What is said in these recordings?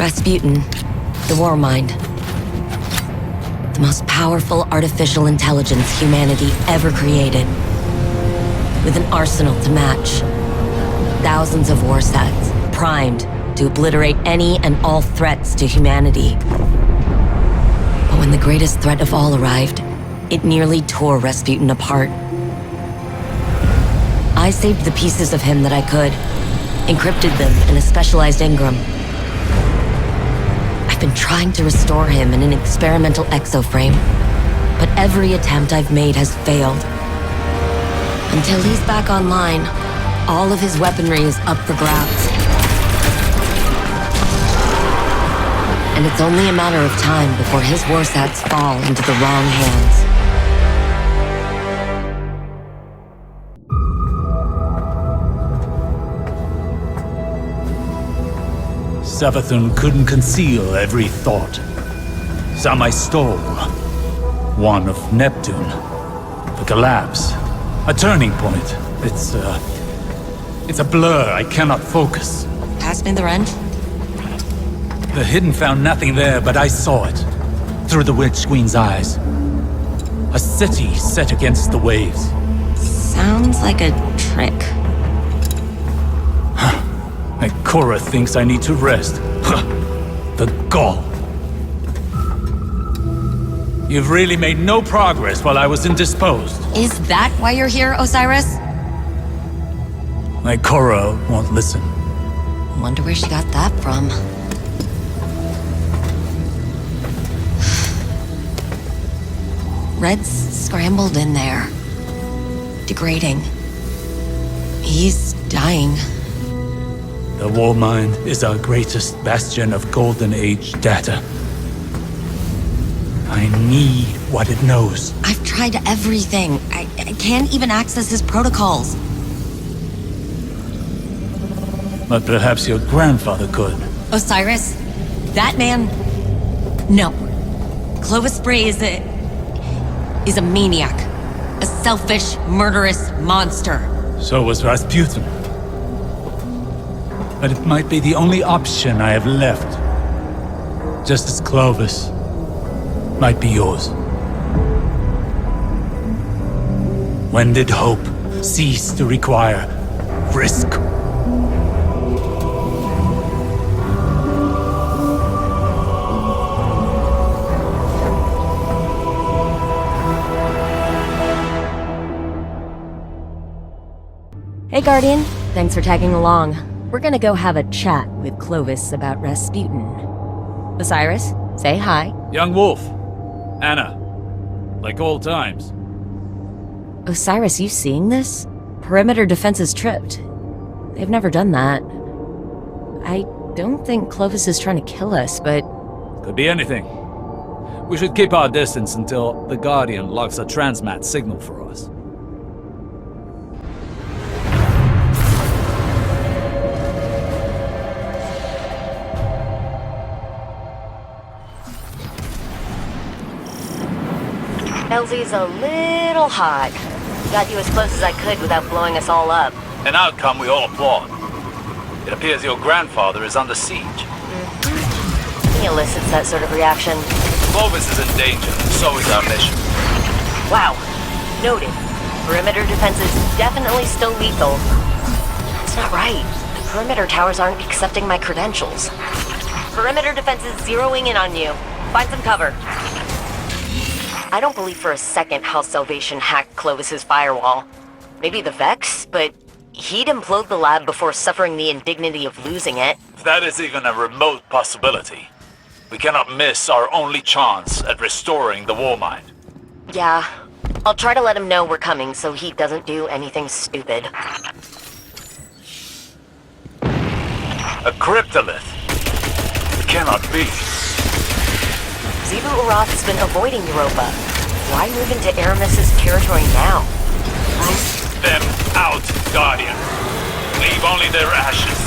Rasputin, the War Mind. The most powerful artificial intelligence humanity ever created. With an arsenal to match. Thousands of war sets, primed to obliterate any and all threats to humanity. But when the greatest threat of all arrived, it nearly tore Rasputin apart. I saved the pieces of him that I could, encrypted them in a specialized engram. I've been trying to restore him in an experimental exoframe, but every attempt I've made has failed. Until he's back online, all of his weaponry is up for grabs. And it's only a matter of time before his warsats fall into the wrong hands. Savathun couldn't conceal every thought. Some I stole. One of Neptune. The collapse. A turning point. It's a blur. I cannot focus. Pass me the wrench. The Hidden found nothing there, but I saw it. Through the Witch Queen's eyes. A city set against the waves. Sounds like a trick. Cora thinks I need to rest. The gall. You've really made no progress while I was indisposed. Is that why you're here, Osiris? Cora won't listen. Wonder where she got that from. Red's scrambled in there. Degrading. He's dying. The War Mind is our greatest bastion of Golden Age data. I need what it knows. I've tried everything. I can't even access his protocols. But perhaps your grandfather could. Osiris? That man? No. Clovis Bray is a maniac. A selfish, murderous monster. So was Rasputin. But it might be the only option I have left. Just as Clovis might be yours. When did hope cease to require risk? Hey, Guardian. Thanks for tagging along. We're gonna go have a chat with Clovis about Rasputin. Osiris, say hi. Young Wolf. Anna. Like old times. Osiris, you seeing this? Perimeter defenses tripped. They've never done that. I don't think Clovis is trying to kill us, but... Could be anything. We should keep our distance until the Guardian locks a transmat signal for us. Elsie's a little hot. Got you as close as I could without blowing us all up. An outcome we all applaud. It appears your grandfather is under siege. He elicits that sort of reaction. Clovis is in danger, so is our mission. Wow. Noted. Perimeter defenses definitely still lethal. That's not right. The perimeter towers aren't accepting my credentials. Perimeter defenses zeroing in on you. Find some cover. I don't believe for a second House Salvation hacked Clovis's firewall. Maybe the Vex, but he'd implode the lab before suffering the indignity of losing it. If that is even a remote possibility, we cannot miss our only chance at restoring the War Mind. Yeah. I'll try to let him know we're coming so he doesn't do anything stupid. A cryptolith? It cannot be. Zivu Urath's been avoiding Europa. Why move into Aramis's territory now? Root them out, Guardian. Leave only their ashes.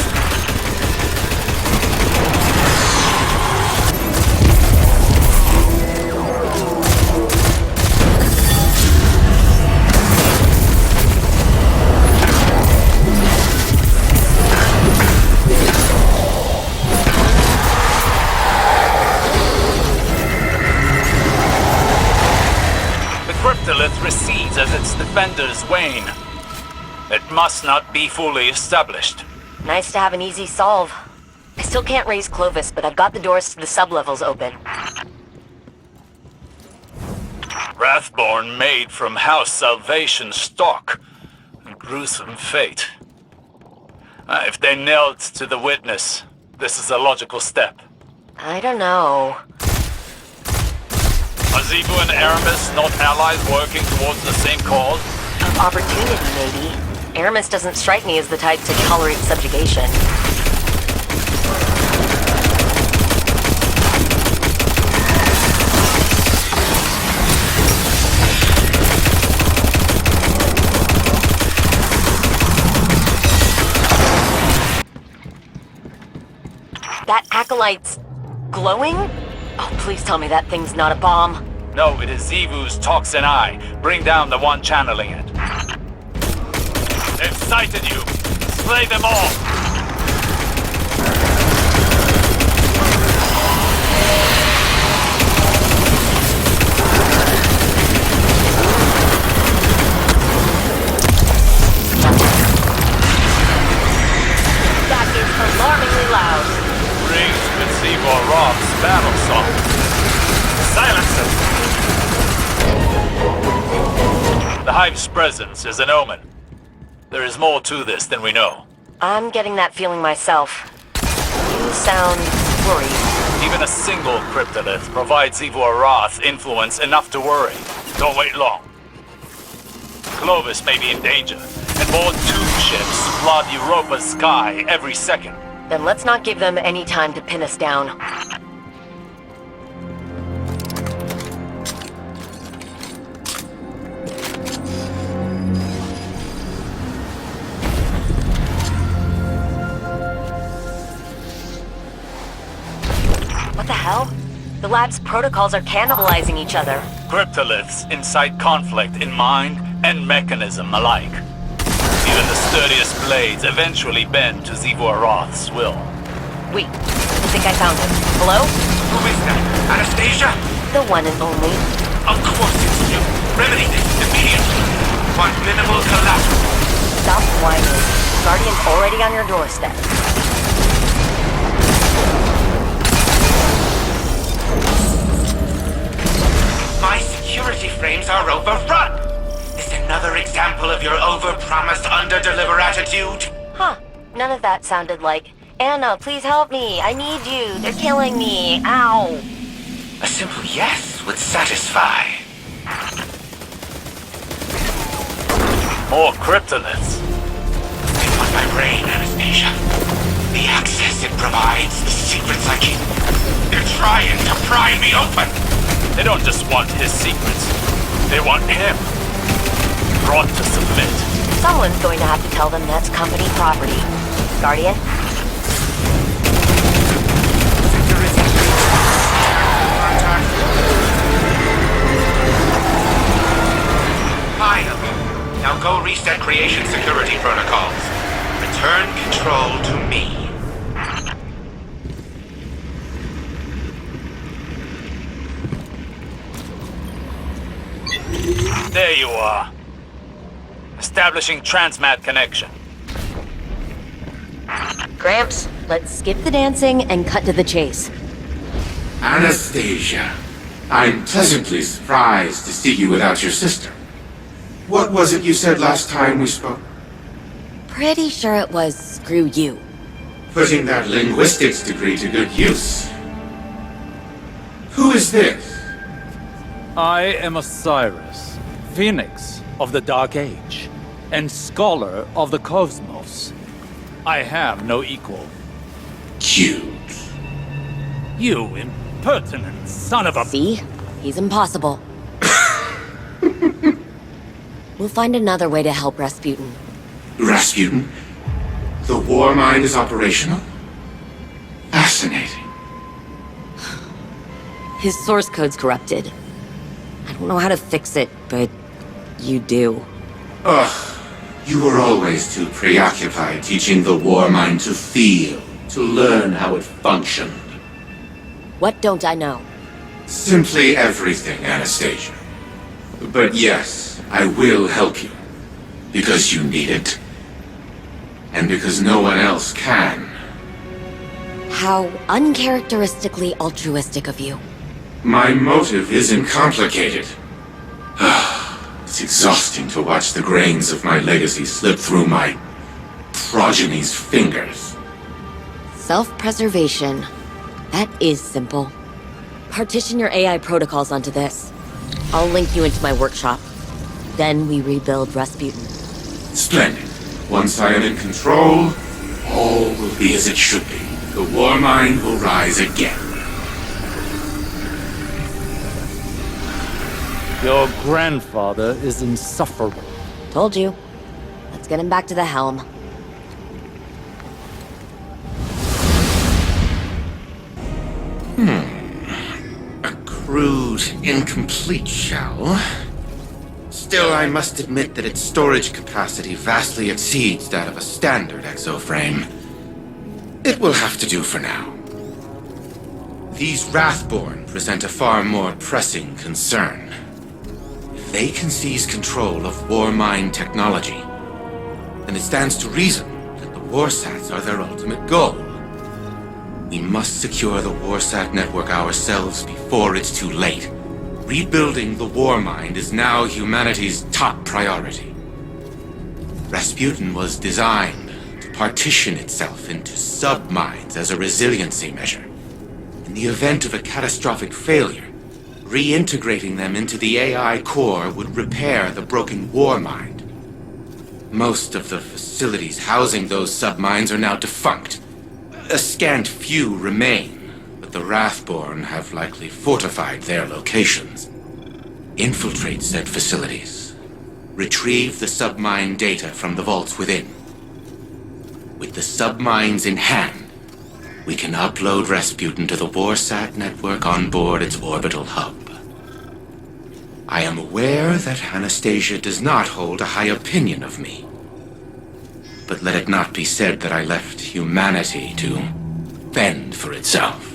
its defenders wane. It must not be fully established. Nice to have an easy solve. I still can't raise Clovis, but I've got the doors to the sublevels open. Wrathborn made from House Salvation stock. A gruesome fate. If they knelt to the witness, this is a logical step. I don't know. Are Xivu and Aramis not allies working towards the same cause? Of opportunity, maybe. Aramis doesn't strike me as the type to tolerate subjugation. That acolyte's glowing? Oh, please tell me that thing's not a bomb. No, it is Xivu's toxin eye. Bring down the one channeling it. They've sighted you. Slay them all. That is alarmingly loud. Rings with Xivu Roth's battle song. Silence them! The Hive's presence is an omen. There is more to this than we know. I'm getting that feeling myself. You sound worried. Even a single cryptolith provides Xivu Roth influence enough to worry. Don't wait long. Clovis may be in danger, and more tube ships flood Europa's sky every second. Then let's not give them any time to pin us down. What the hell? The lab's protocols are cannibalizing each other. Cryptoliths incite conflict in mind and mechanism alike. Even the sturdiest blades eventually bend to Xivu Roth's will. Wait, I think I found him. Hello? Who is that? Anastasia? The one and only. Of course it's you. Remedy this immediately. Want minimal collateral. Stop whining. Guardian's already on your doorstep. My security frames are overrun. Is another example of your overpromised, under-deliver attitude? Huh. None of that sounded like, Anna, please help me. I need you. They're killing me. Ow. A simple yes would satisfy. More cryptoliths. They want my brain, Anastasia. The access it provides, the secrets I keep. They're trying to pry me open. They don't just want his secrets. They want him. Brought to submit. Someone's going to have to tell them that's company property. Guardian? Security. Contact. File. Now go reset creation security protocols. Return control to me. There you are. Establishing transmat connection. Gramps, let's skip the dancing and cut to the chase. Anastasia, I'm pleasantly surprised to see you without your sister. What was it you said last time we spoke? Pretty sure it was screw you. Putting that linguistics degree to good use. Who is this? I am Osiris, Phoenix of the Dark Age, and Scholar of the Cosmos. I have no equal. Cute. You impertinent son of a... See? He's impossible. We'll find another way to help Rasputin. Rasputin? The war mind is operational? Fascinating. His source code's corrupted. I don't know how to fix it, but you do. Ugh. You were always too preoccupied teaching the war mind to feel, to learn how it functioned. What don't I know? Simply everything, Anastasia. But yes, I will help you. Because you need it. And because no one else can. How uncharacteristically altruistic of you. My motive isn't complicated. It's exhausting to watch the grains of my legacy slip through my progeny's fingers. Self-preservation. That is simple. Partition your AI protocols onto this. I'll link you into my workshop. Then we rebuild Rasputin. Splendid. Once I am in control, all will be as it should be. The war mind will rise again. Your grandfather is insufferable. Told you. Let's get him back to the helm. A crude, incomplete shell. Still, I must admit that its storage capacity vastly exceeds that of a standard exoframe. It will have to do for now. These Wrathborn present a far more pressing concern. If they can seize control of Warmind technology, then it stands to reason that the Warsats are their ultimate goal. We must secure the Warsat network ourselves before it's too late. Rebuilding the Warmind is now humanity's top priority. Rasputin was designed to partition itself into subminds as a resiliency measure. In the event of a catastrophic failure, reintegrating them into the AI core would repair the broken Warmind. Most of the facilities housing those subminds are now defunct. A scant few remain, but the Wrathborn have likely fortified their locations. Infiltrate said facilities. Retrieve the submine data from the vaults within. With the submines in hand, we can upload Rasputin to the Warsat network on board its orbital hub. I am aware that Anastasia does not hold a high opinion of me. But let it not be said that I left humanity to fend for itself.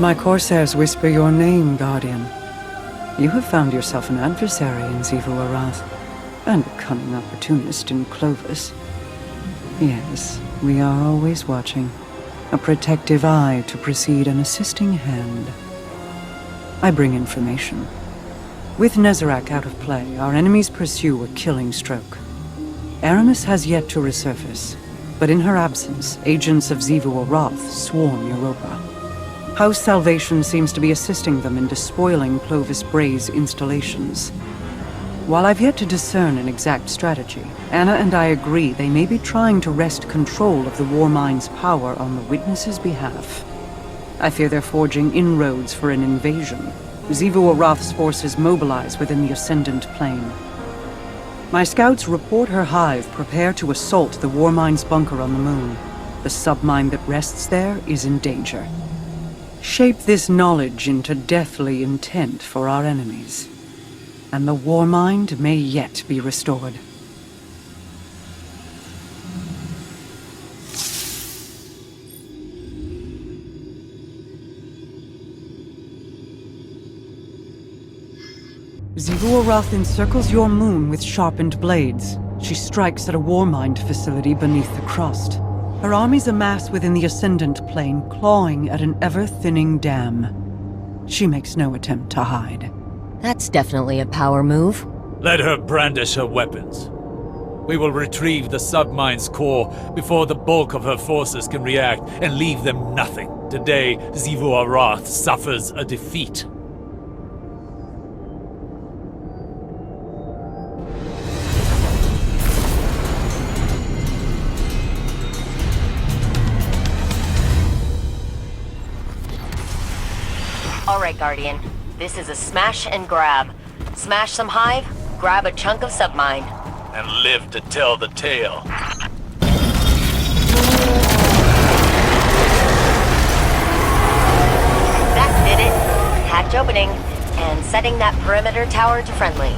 My Corsairs whisper your name, Guardian. You have found yourself an adversary in Xivu Arath, and a cunning opportunist in Clovis. Yes, we are always watching. A protective eye to precede an assisting hand. I bring information. With Nezarec out of play, our enemies pursue a killing stroke. Aramis has yet to resurface, but in her absence, agents of Xivu Arath swarm Europa. House Salvation seems to be assisting them in despoiling Clovis Bray's installations. While I've yet to discern an exact strategy, Anna and I agree they may be trying to wrest control of the Warmind's power on the Witness's behalf. I fear they're forging inroads for an invasion. Xivu Arath's forces mobilize within the Ascendant Plane. My scouts report her hive prepare to assault the Warmind's bunker on the moon. The submind that rests there is in danger. Shape this knowledge into deathly intent for our enemies, and the Warmind may yet be restored. Xivu Arath encircles your moon with sharpened blades. She strikes at a Warmind facility beneath the crust. Her armies amass within the Ascendant Plane, clawing at an ever-thinning dam. She makes no attempt to hide. That's definitely a power move. Let her brandish her weapons. We will retrieve the submine's core before the bulk of her forces can react and leave them nothing. Today, Xivu Arath suffers a defeat. Alright, Guardian. This is a smash and grab. Smash some hive, grab a chunk of submine. And live to tell the tale. That did it. Hatch opening, and setting that perimeter tower to friendly.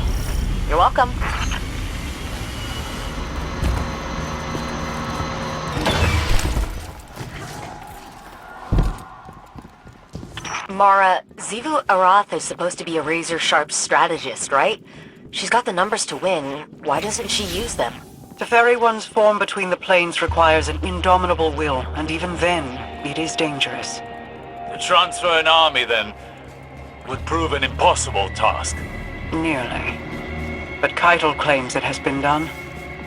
You're welcome. Mara, Xivu Arath is supposed to be a razor-sharp strategist, right? She's got the numbers to win. Why doesn't she use them? To ferry one's form between the planes requires an indomitable will, and even then, it is dangerous. To transfer an army, then, would prove an impossible task. Nearly. But Keitel claims it has been done.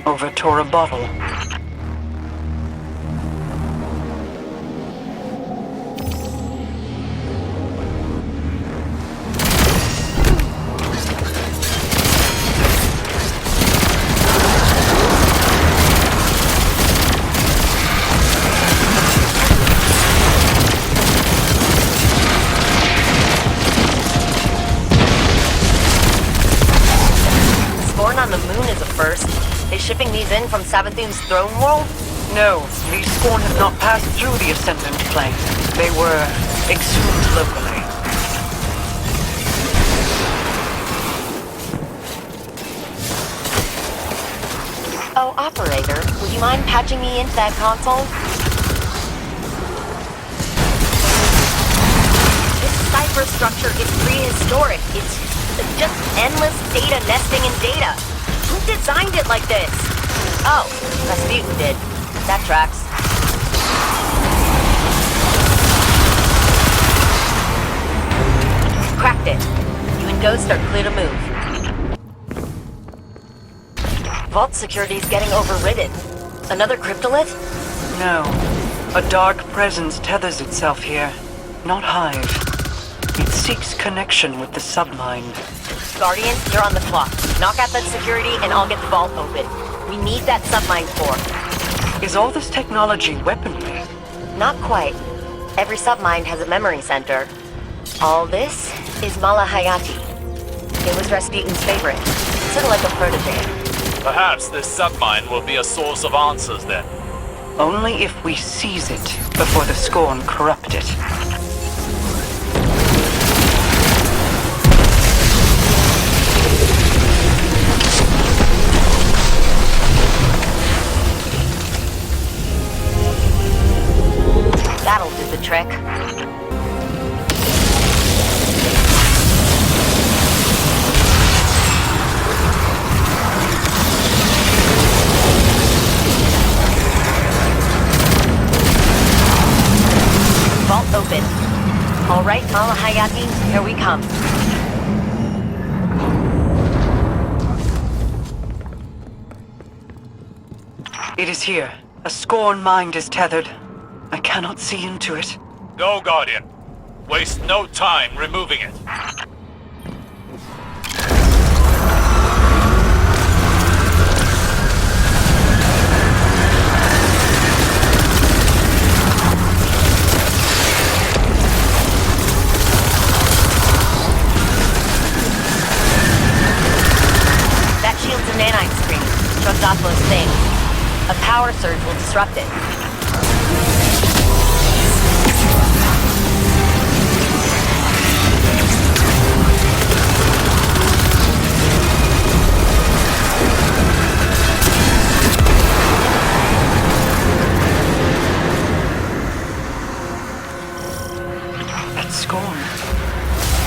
Over Tora Bottle. On the moon is a first. They shipping these in from Savathun's throne world? No, these spawn have not passed through the Ascendant plane. They were exhumed locally. Oh, operator, would you mind patching me into that console? This cipher structure is prehistoric. It's just endless data nesting in data. Who designed it like this? Oh, Rasputin did. That tracks. Cracked it. You and Ghost are clear to move. Vault security's getting overridden. Another cryptolith? No. A dark presence tethers itself here. Not Hive. It seeks connection with the submind. Guardian, you're on the clock. Knock out that security and I'll get the vault open. We need that submind core. Is all this technology weaponry? Not quite. Every submind has a memory center. All this is Malahayati. It was Rasputin's favorite. Sort of like a protege. Perhaps this submine will be a source of answers then. Only if we seize it before the Scorn corrupt it. That'll do the trick. Vault open. All right, Malahayati, here we come. It is here. A Scorn mind is tethered. I cannot see into it. Go, Guardian. Waste no time removing it. That shield's a nanite screen. Shrugs off those things. A power surge will disrupt it. Scorn.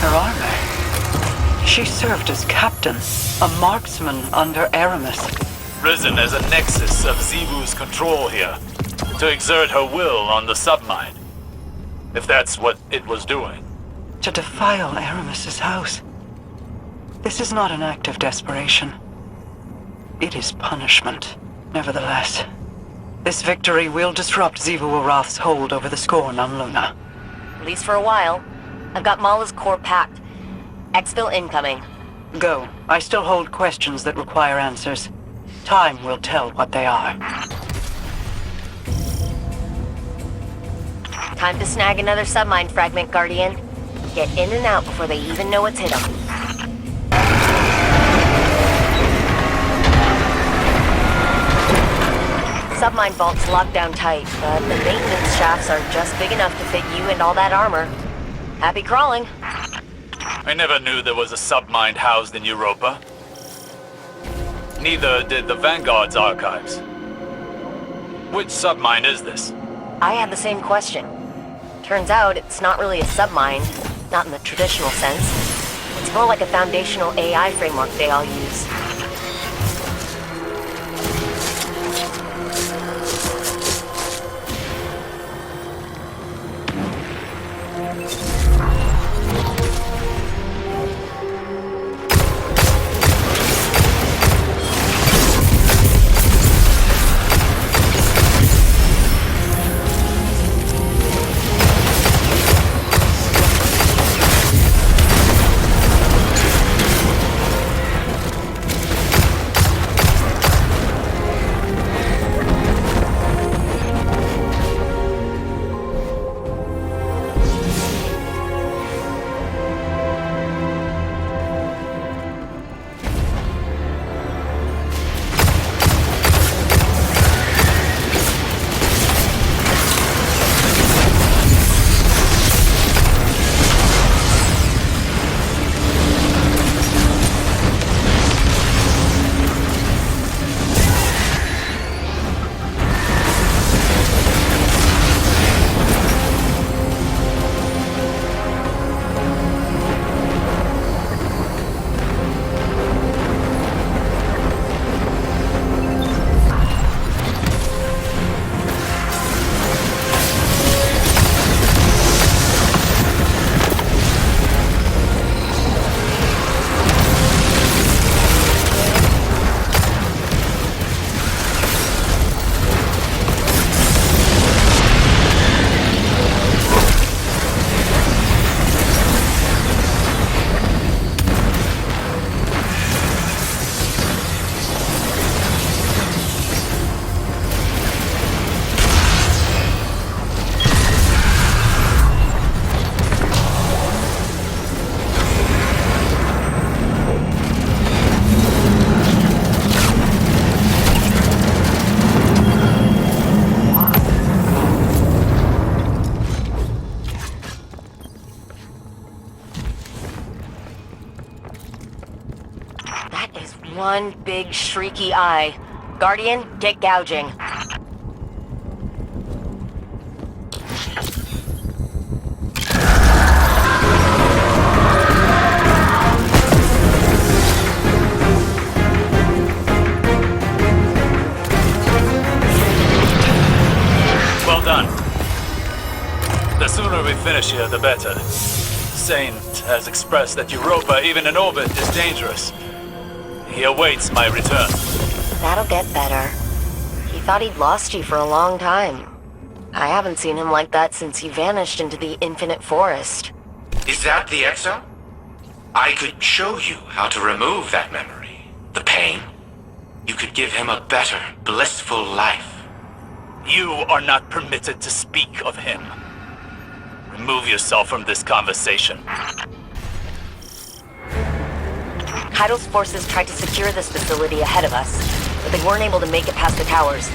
Her armor. She served as captain, a marksman under Aramis. Risen as a nexus of Xivu's control here, to exert her will on the submind. If that's what it was doing. To defile Aramis's house. This is not an act of desperation. It is punishment. Nevertheless, this victory will disrupt Xivu Arath's hold over the Scorn on Luna. At least for a while. I've got Mala's core packed. Exfil incoming. Go. I still hold questions that require answers. Time will tell what they are. Time to snag another submine fragment, Guardian. Get in and out before they even know what's hit them. Submine vault's locked down tight, but the maintenance shafts are just big enough to fit you and all that armor. Happy crawling. I never knew there was a submind housed in Europa. Neither did the Vanguard's archives. Which submind is this? I had the same question. Turns out it's not really a submine, not in the traditional sense. It's more like a foundational AI framework they all use. One big shrieky eye. Guardian, get gouging. Well done. The sooner we finish here, the better. Saint has expressed that Europa, even in orbit, is dangerous. He awaits my return. That'll get better. He thought he'd lost you for a long time. I haven't seen him like that since he vanished into the infinite forest. Is that the Exo? I could show you how to remove that memory. The pain. You could give him a better, blissful life. You are not permitted to speak of him. Remove yourself from this conversation. Heidel's forces tried to secure this facility ahead of us, but they weren't able to make it past the towers.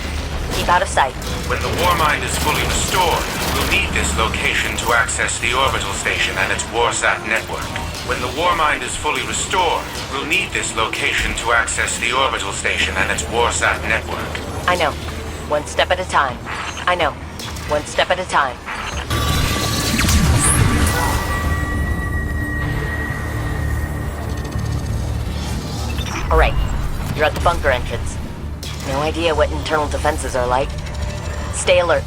Keep out of sight. When the Warmind is fully restored, we'll need this location to access the orbital station and its Warsat network. When the Warmind is fully restored, we'll need this location to access the orbital station and its Warsat network. I know. One step at a time. I know. One step at a time. All right. You're at the bunker entrance. No idea what internal defenses are like. Stay alert.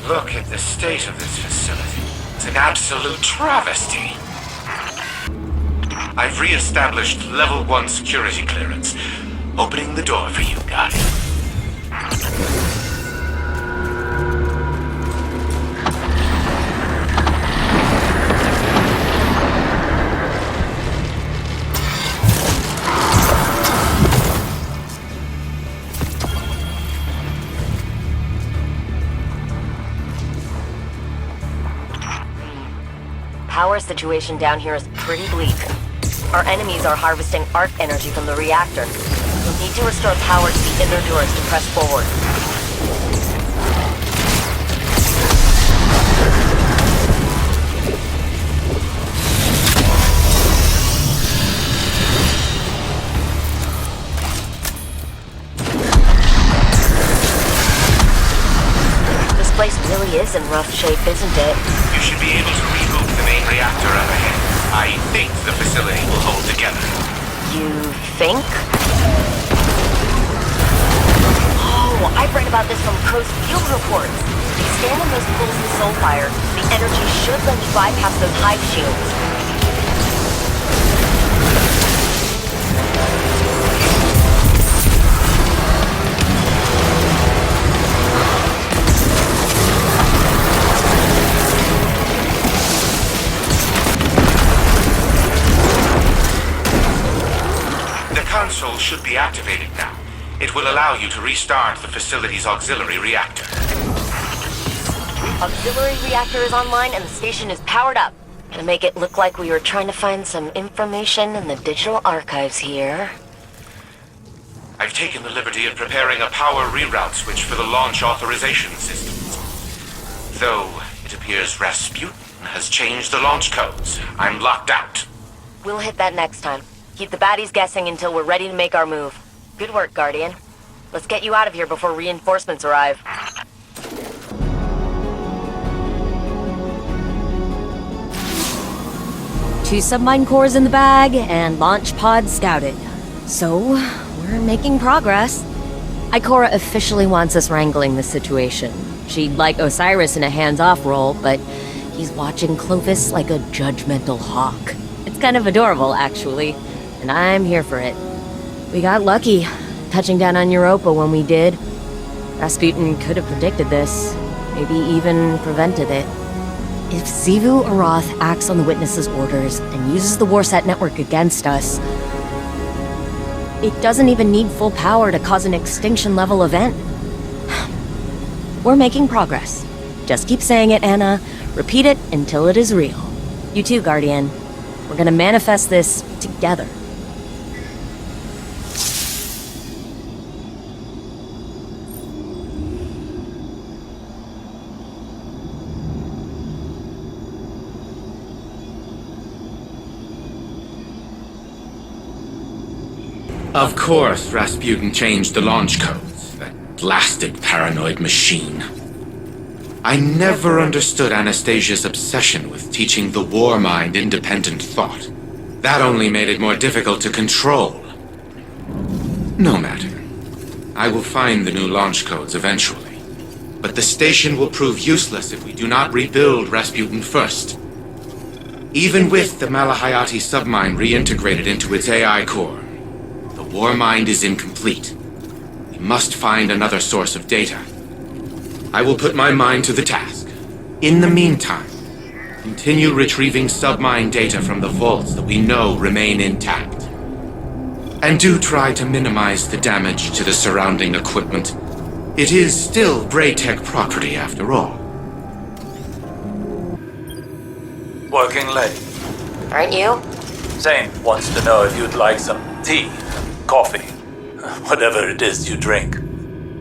Look at the state of this facility. It's an absolute travesty. I've re-established level 1 security clearance. Opening the door for you, Guardian. power situation down here is pretty bleak. Our enemies are harvesting arc energy from the reactor. We'll need to restore power to the inner doors to press forward. This place really is in rough shape, isn't it? You should be able to reboot the main reactor up ahead. I think the facility will hold together. You think? Oh, I've read about this from Crow's field reports. If you stand in those pools of soul fire, the energy should let you bypass those hive shields. The console should be activated now. It will allow you to restart the facility's auxiliary reactor. Auxiliary reactor is online and the station is powered up. To make it look like we were trying to find some information in the digital archives here. I've taken the liberty of preparing a power reroute switch for the launch authorization systems. Though it appears Rasputin has changed the launch codes. I'm locked out. We'll hit that next time. Keep the baddies guessing until we're ready to make our move. Good work, Guardian. Let's get you out of here before reinforcements arrive. 2 submine cores in the bag, and launch pod scouted. So, we're making progress. Ikora officially wants us wrangling the situation. She'd like Osiris in a hands-off role, but he's watching Clovis like a judgmental hawk. It's kind of adorable, actually, and I'm here for it. We got lucky, touching down on Europa when we did. Rasputin could have predicted this, maybe even prevented it. If Xivu Arath acts on the Witness's orders and uses the Warsat network against us, it doesn't even need full power to cause an extinction-level event. We're making progress. Just keep saying it, Anna. Repeat it until it is real. You too, Guardian. We're gonna manifest this together. Of course, Rasputin changed the launch codes. That blasted paranoid machine. I never understood Anastasia's obsession with teaching the war mind independent thought. That only made it more difficult to control. No matter. I will find the new launch codes eventually. But the station will prove useless if we do not rebuild Rasputin first. Even with the Malahayati submine reintegrated into its AI core, the war mind is incomplete. We must find another source of data. I will put my mind to the task. In the meantime, continue retrieving submine data from the vaults that we know remain intact. And do try to minimize the damage to the surrounding equipment. It is still Braytech property after all. Working late. Aren't you? Zane wants to know if you'd like some tea, coffee, whatever it is you drink.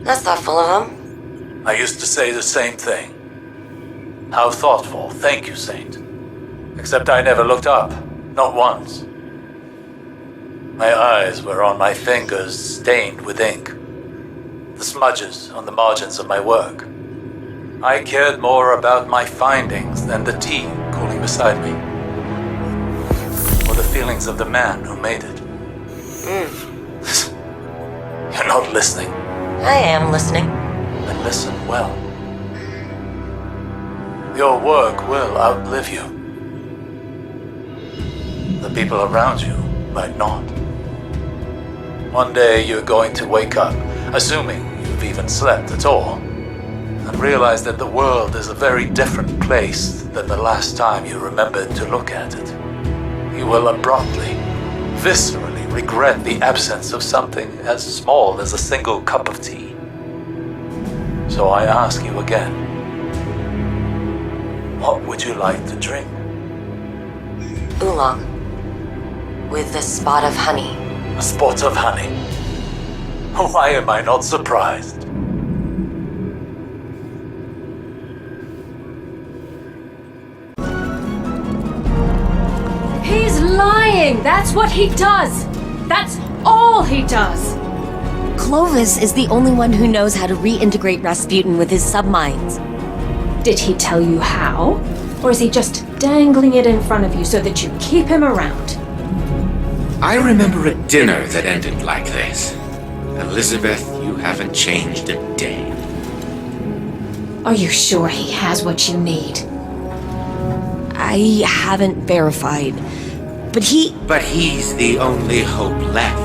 That's thoughtful of him. I used to say the same thing. How thoughtful, thank you, Saint. Except I never looked up, not once. My eyes were on my fingers stained with ink. The smudges on the margins of my work. I cared more about my findings than the tea cooling beside me. Or the feelings of the man who made it. You're not listening. I am listening. Then listen well. Your work will outlive you. The people around you might not. One day you're going to wake up, assuming you've even slept at all, and realize that the world is a very different place than the last time you remembered to look at it. You will abruptly, viscerally regret the absence of something as small as a single cup of tea. So I ask you again, what would you like to drink? Oolong. With a spot of honey. A spot of honey. Why am I not surprised? He's lying! That's what he does! That's all he does! Clovis is the only one who knows how to reintegrate Rasputin with his subminds. Did he tell you how? Or is he just dangling it in front of you so that you keep him around? I remember a dinner that ended like this. Elizabeth, you haven't changed a day. Are you sure he has what you need? I haven't verified, but But he's the only hope left.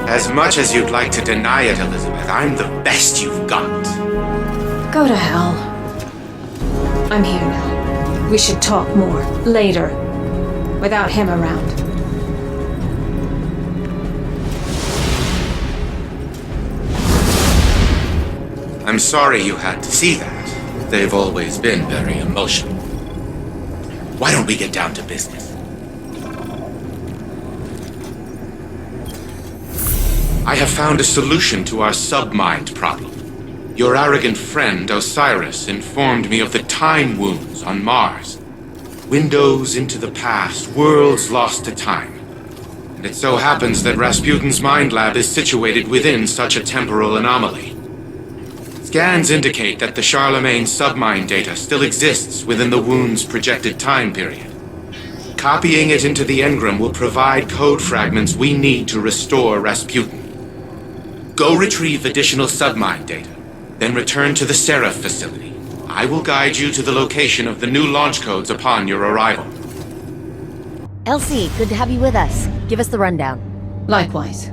As much as you'd like to deny it, Elizabeth, I'm the best you've got. Go to hell. I'm here now. We should talk more, later. Without him around. I'm sorry you had to see that. They've always been very emotional. Why don't we get down to business? I have found a solution to our submind problem. Your arrogant friend, Osiris, informed me of the time wounds on Mars. Windows into the past, worlds lost to time. And it so happens that Rasputin's mind lab is situated within such a temporal anomaly. Scans indicate that the Charlemagne submind data still exists within the wound's projected time period. Copying it into the engram will provide code fragments we need to restore Rasputin. Go retrieve additional submind data, then return to the Seraph facility. I will guide you to the location of the new launch codes upon your arrival. Elsie, good to have you with us. Give us the rundown. Likewise.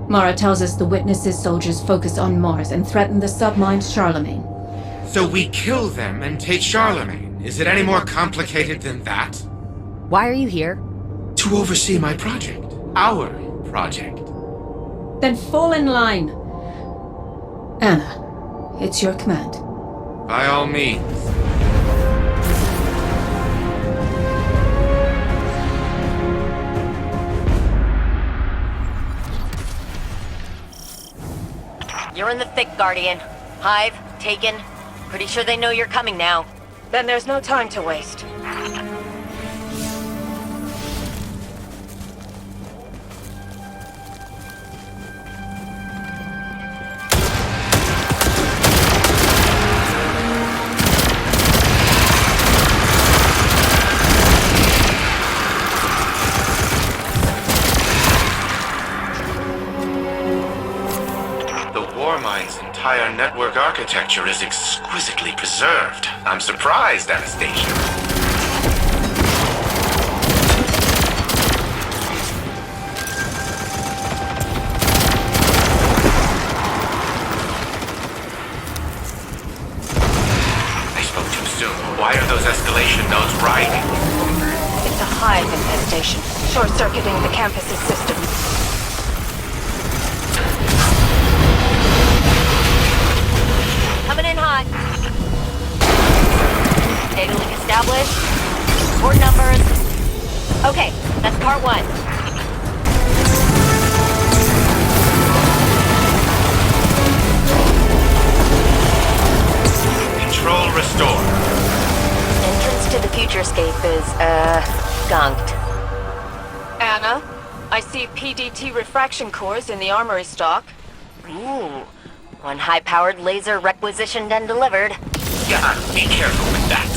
Mara tells us the Witness's soldiers focus on Mars and threaten the submind Charlemagne. So we kill them and take Charlemagne. Is it any more complicated than that? Why are you here? To oversee my project. Our project. Then fall in line. Anna, it's your command. By all means. You're in the thick, Guardian. Hive, taken. Pretty sure they know you're coming now. Then there's no time to waste. Warmind's entire network architecture is exquisitely preserved. I'm surprised, Anastasia. I spoke too soon. Why are those escalation nodes rising? It's a hive infestation, short-circuiting the campus's system. Coming in hot. Data link established. Port numbers. Okay, that's part one. Control restored. Entrance to the futurescape is, skunked. Anna, I see PDT refraction cores in the armory stock. Ooh. One high-powered laser requisitioned and delivered. Yeah, be careful with that.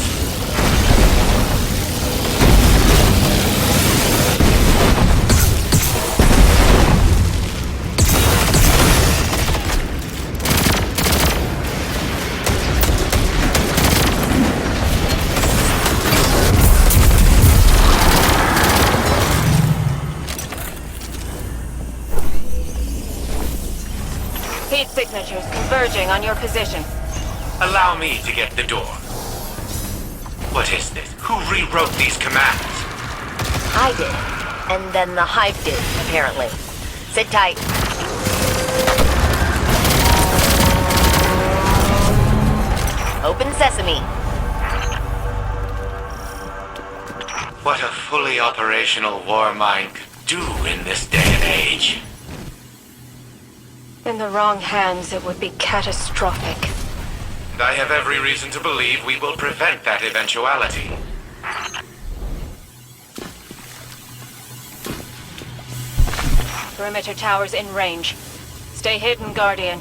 Heat signatures converging on your position. Allow me to get the door. What is this? Who rewrote these commands? I did. And then the Hive did, apparently. Sit tight. Open sesame. What a fully operational war mind could do in this day and age. In the wrong hands, it would be catastrophic. And I have every reason to believe we will prevent that eventuality. Perimeter towers in range. Stay hidden, Guardian.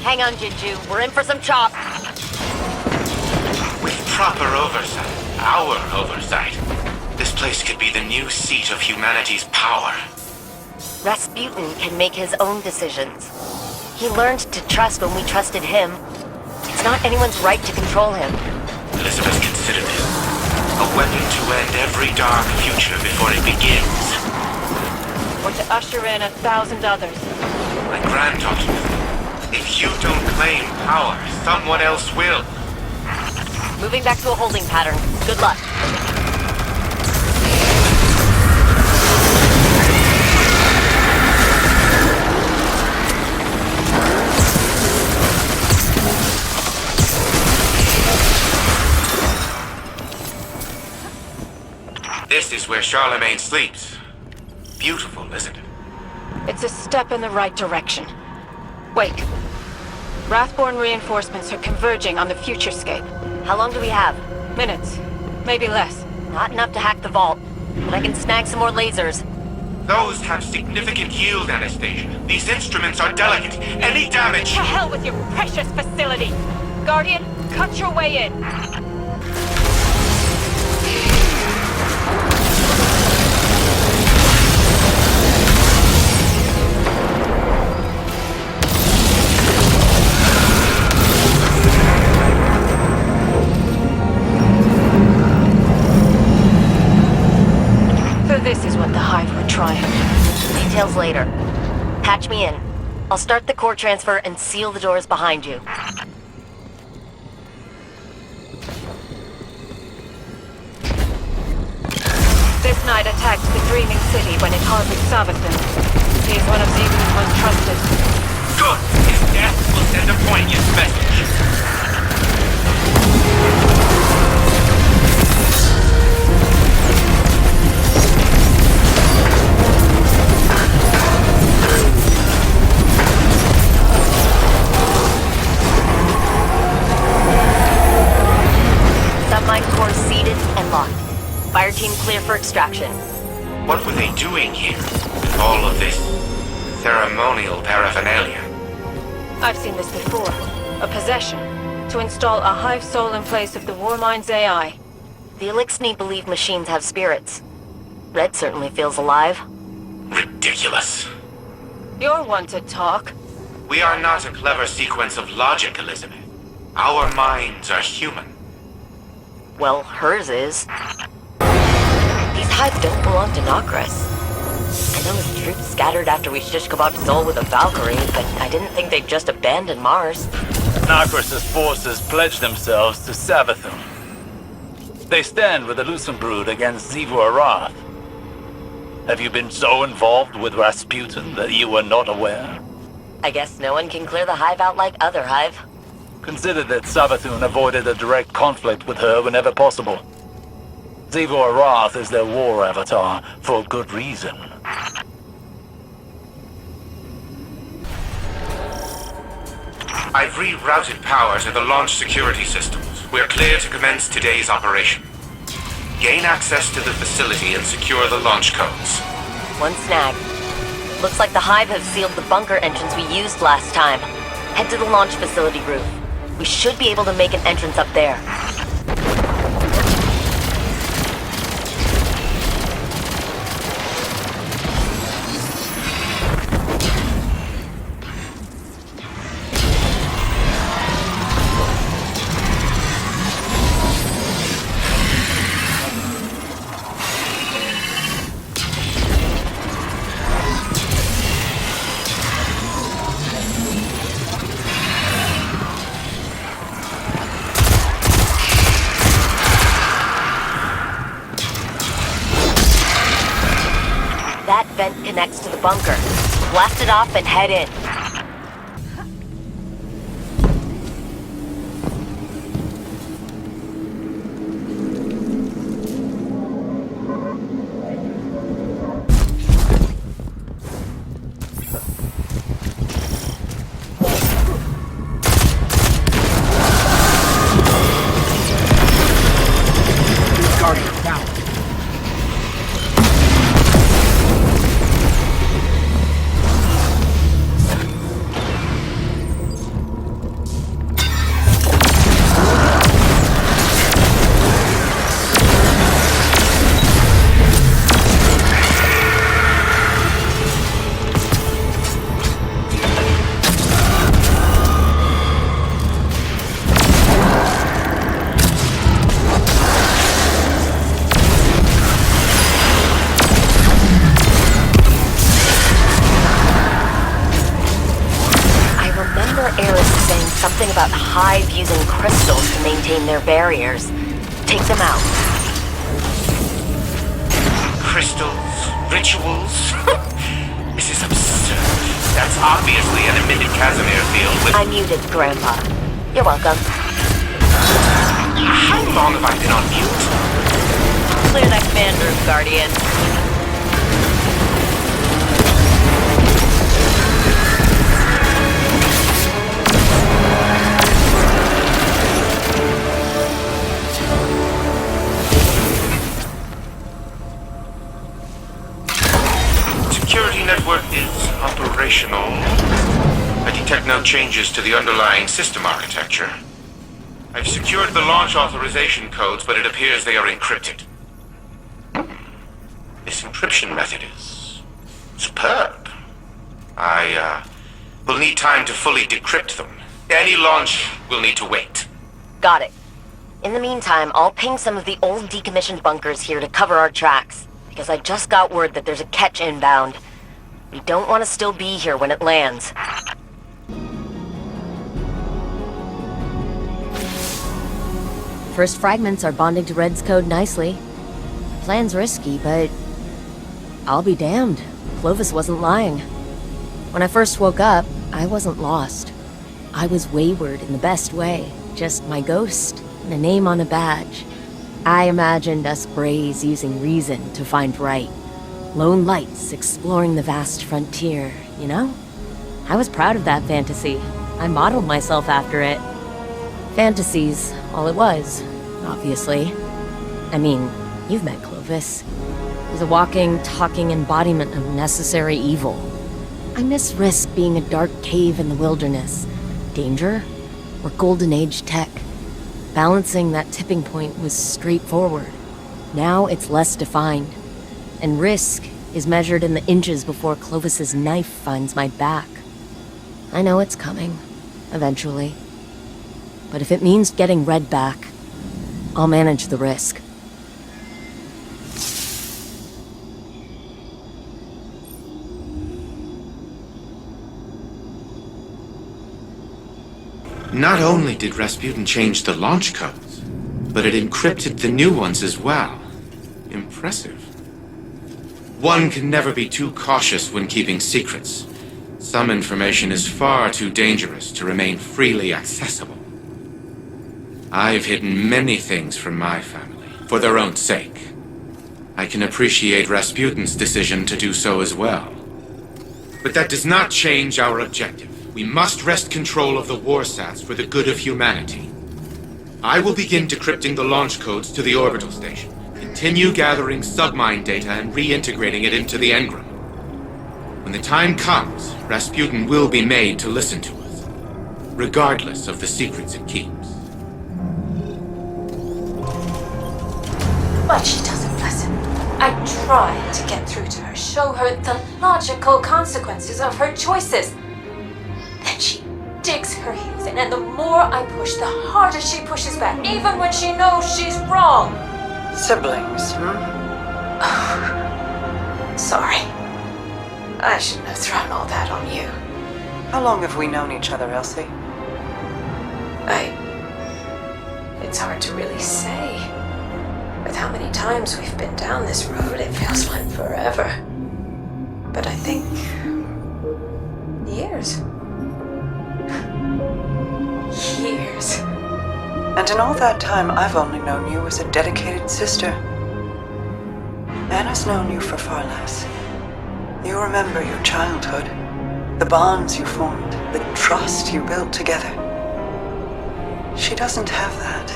Hang on, Jinju. We're in for some chop. With proper oversight, our oversight, this place could be the new seat of humanity's power. Rasputin can make his own decisions. He learned to trust when we trusted him. It's not anyone's right to control him. Elizabeth considered it a weapon to end every dark future before it begins. Or to usher in 1,000 others. My granddaughter, if you don't claim power, someone else will. Moving back to a holding pattern. Good luck. This is where Charlemagne sleeps. Beautiful, isn't it? It's a step in the right direction. Wait. Wrathborn reinforcements are converging on the futurescape. How long do we have? Minutes. Maybe less. Not enough to hack the vault, but I can snag some more lasers. Those have significant yield, Anastasia. These instruments are delicate. Any damage... To hell with your precious facility! Guardian, cut your way in! This is what the Hive were trying. Details later. Patch me in. I'll start the core transfer and seal the doors behind you. This night attacked the Dreaming City when it harbored Savathun. He's one of Zeven's most trusted. Good! His death will send a poignant message. Submine core seated and locked. Fire team clear for extraction. What were they doing here? With all of this ceremonial paraphernalia? I've seen this before. A possession. To install a Hive soul in place of the Warmind's AI. The Elixni believe machines have spirits. Red certainly feels alive. Ridiculous. You're one to talk. We are not a clever sequence of logic, Elizabeth. Our minds are human. Well, hers is. These Hive don't belong to Nokris. I know his troops scattered after we shish kebabbed Zol with a Valkyrie, but I didn't think they'd just abandon Mars. Nokris' forces pledged themselves to Savathun. They stand with the Lucent Brood against Xivu Arath. Have you been so involved with Rasputin that you were not aware? I guess no one can clear the Hive out like other Hive. Consider that Savathun avoided a direct conflict with her whenever possible. Xivu Arath is their war avatar, for good reason. I've rerouted power to the launch security systems. We're clear to commence today's operation. Gain access to the facility and secure the launch codes. One snag. Looks like the Hive have sealed the bunker entrance we used last time. Head to the launch facility roof. We should be able to make an entrance up there. That vent connects to the bunker. Blast it off and head in. something about Hive using crystals to maintain their barriers. Take them out. Crystals? Rituals? This is absurd. That's obviously an emitted Casimir field with... I muted, Grandpa. You're welcome. How long have I been on mute? Clear that command room, Guardian. Security network is operational. I detect no changes to the underlying system architecture. I've secured the launch authorization codes, but it appears they are encrypted. This encryption method is superb. I will need time to fully decrypt them. Any launch will need to wait. Got it. In the meantime, I'll ping some of the old decommissioned bunkers here to cover our tracks, because I just got word that there's a catch inbound. We don't want to still be here when it lands. First fragments are bonding to Red's code nicely. Plan's risky, but I'll be damned. Clovis wasn't lying. When I first woke up, I wasn't lost. I was wayward in the best way. Just my ghost and a name on a badge. I imagined us Brays using reason to find right. Lone lights exploring the vast frontier, you know? I was proud of that fantasy. I modeled myself after it. Fantasies, all it was, obviously. I mean, you've met Clovis. He's a walking, talking embodiment of necessary evil. I miss Risk being a dark cave in the wilderness. Danger, or Golden Age tech. Balancing that tipping point was straightforward. Now it's less defined. And Risk is measured in the inches before Clovis's knife finds my back. I know it's coming, eventually. But if it means getting Red back, I'll manage the risk. Not only did Rasputin change the launch codes, but it encrypted the new ones as well. Impressive. One can never be too cautious when keeping secrets. Some information is far too dangerous to remain freely accessible. I've hidden many things from my family, for their own sake. I can appreciate Rasputin's decision to do so as well. But that does not change our objective. We must wrest control of the warsats for the good of humanity. I will begin decrypting the launch codes to the orbital station, continue gathering submine data and reintegrating it into the engram. When the time comes, Rasputin will be made to listen to us, regardless of the secrets it keeps. But she doesn't listen. I try to get through to her, show her the logical consequences of her choices. Then she digs her heels in, and the more I push, the harder she pushes back, even when she knows she's wrong. Siblings, Sorry. I shouldn't have thrown all that on you. How long have we known each other, Elsie? It's hard to really say. With how many times we've been down this road, it feels like forever. But I think... years. Years. And in all that time, I've only known you as a dedicated sister. Anna's known you for far less. You remember your childhood, the bonds you formed, the trust you built together. She doesn't have that.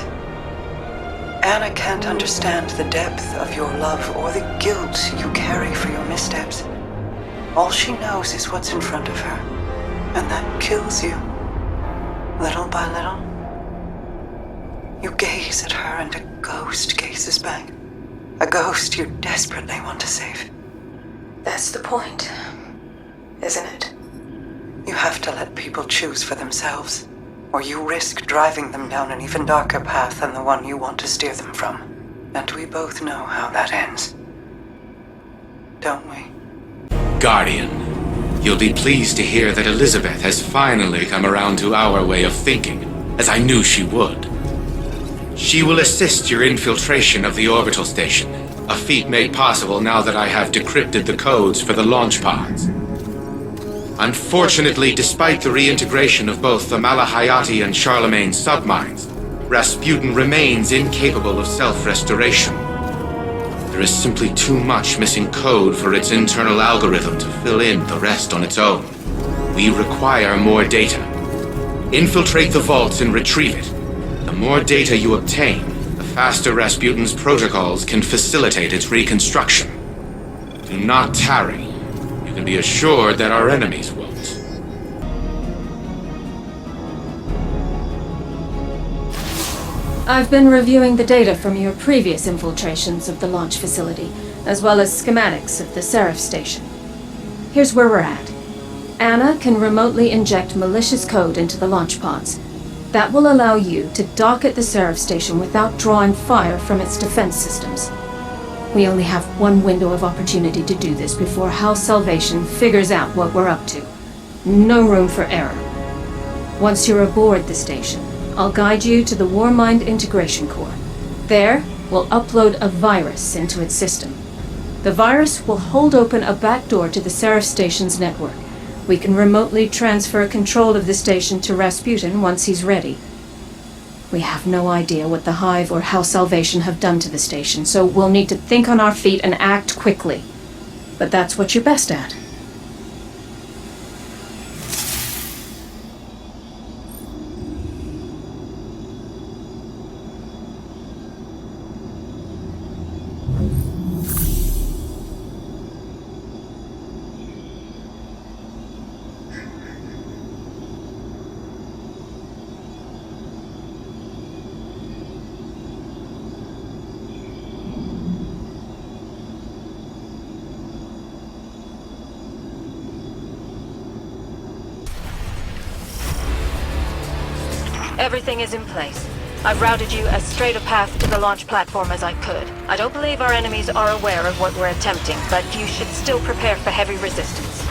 Anna can't understand the depth of your love or the guilt you carry for your missteps. All she knows is what's in front of her, and that kills you. Little by little. You gaze at her and a ghost gazes back. A ghost you desperately want to save. That's the point, isn't it? You have to let people choose for themselves, or you risk driving them down an even darker path than the one you want to steer them from. And we both know how that ends. Don't we? Guardian, You'll be pleased to hear that Elizabeth has finally come around to our way of thinking, as I knew she would. She will assist your infiltration of the orbital station, a feat made possible now that I have decrypted the codes for the launch pods. Unfortunately, despite the reintegration of both the Malahayati and Charlemagne submines, Rasputin remains incapable of self-restoration. There is simply too much missing code for its internal algorithm to fill in the rest on its own. We require more data. Infiltrate the vaults and retrieve it. The more data you obtain, the faster Rasputin's protocols can facilitate its reconstruction. Do not tarry. You can be assured that our enemies won't. I've been reviewing the data from your previous infiltrations of the launch facility, as well as schematics of the Seraph station. Here's where we're at. Anna can remotely inject malicious code into the launch pods. That will allow you to dock at the Seraph station without drawing fire from its defense systems. We only have one window of opportunity to do this before House Salvation figures out what we're up to. No room for error. Once you're aboard the station, I'll guide you to the Warmind Integration Core. There, we'll upload a virus into its system. The virus will hold open a backdoor to the Seraph station's network. We can remotely transfer control of the station to Rasputin once he's ready. We have no idea what the Hive or House Salvation have done to the station, so we'll need to think on our feet and act quickly. But that's what you're best at. Everything is in place. I've routed you as straight a path to the launch platform as I could. I don't believe our enemies are aware of what we're attempting, but you should still prepare for heavy resistance.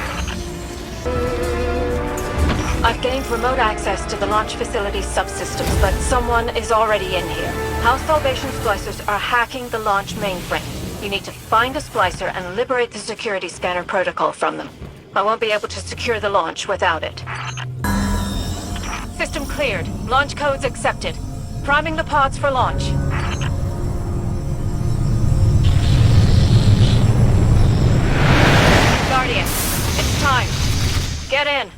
I've gained remote access to the launch facility's subsystems, but someone is already in here. House Salvation splicers are hacking the launch mainframe. You need to find a splicer and liberate the security scanner protocol from them. I won't be able to secure the launch without it. System cleared. Launch codes accepted. Priming the pods for launch. Guardian, it's time. Get in.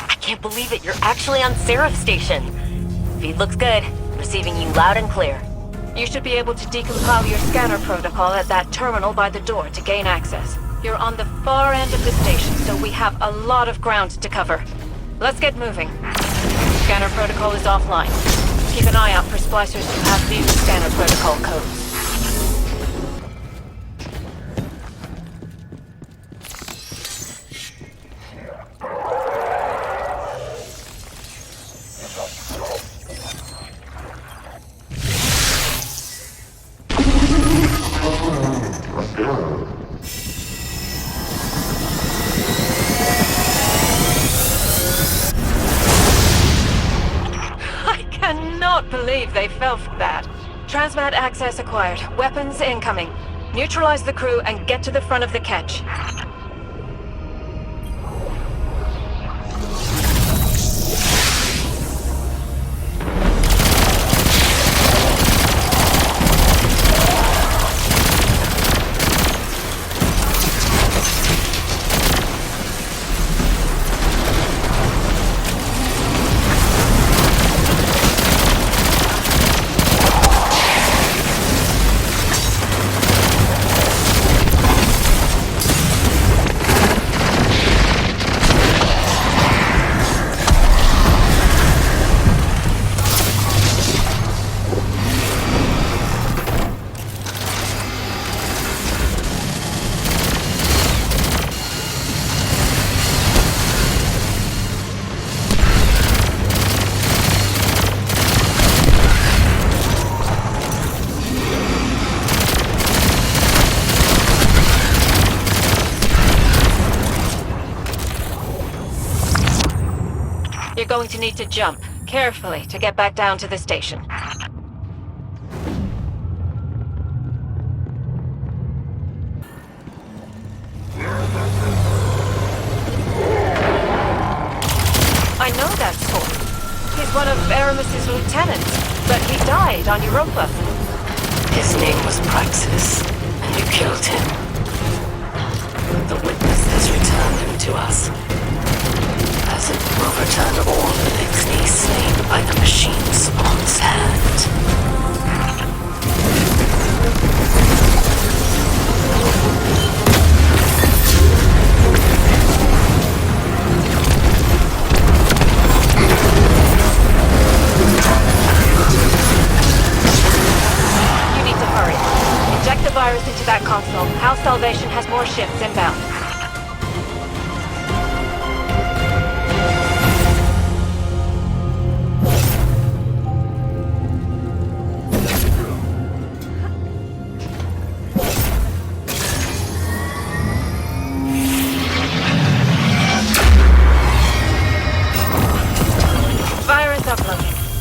I can't believe it, you're actually on Seraph Station. Feed looks good. Receiving you loud and clear. You should be able to decompile your scanner protocol at that terminal by the door to gain access. You're on the far end of the station, so we have a lot of ground to cover. Let's get moving. Scanner protocol is offline. Keep an eye out for splicers who have these scanner protocol codes. Believe they fell for that. Transmat access acquired. Weapons incoming. Neutralize the crew and get to the front of the catch. You're going to need to jump carefully to get back down to the station. I know that sword. He's one of Aramis's lieutenants, but he died on Europa. His name was Praxis, and you killed him. The witness has returned him to us. As it will return all the Ixni slain by the machine spawn's hand. You need to hurry. Inject the virus into that console. House Salvation has more ships inbound.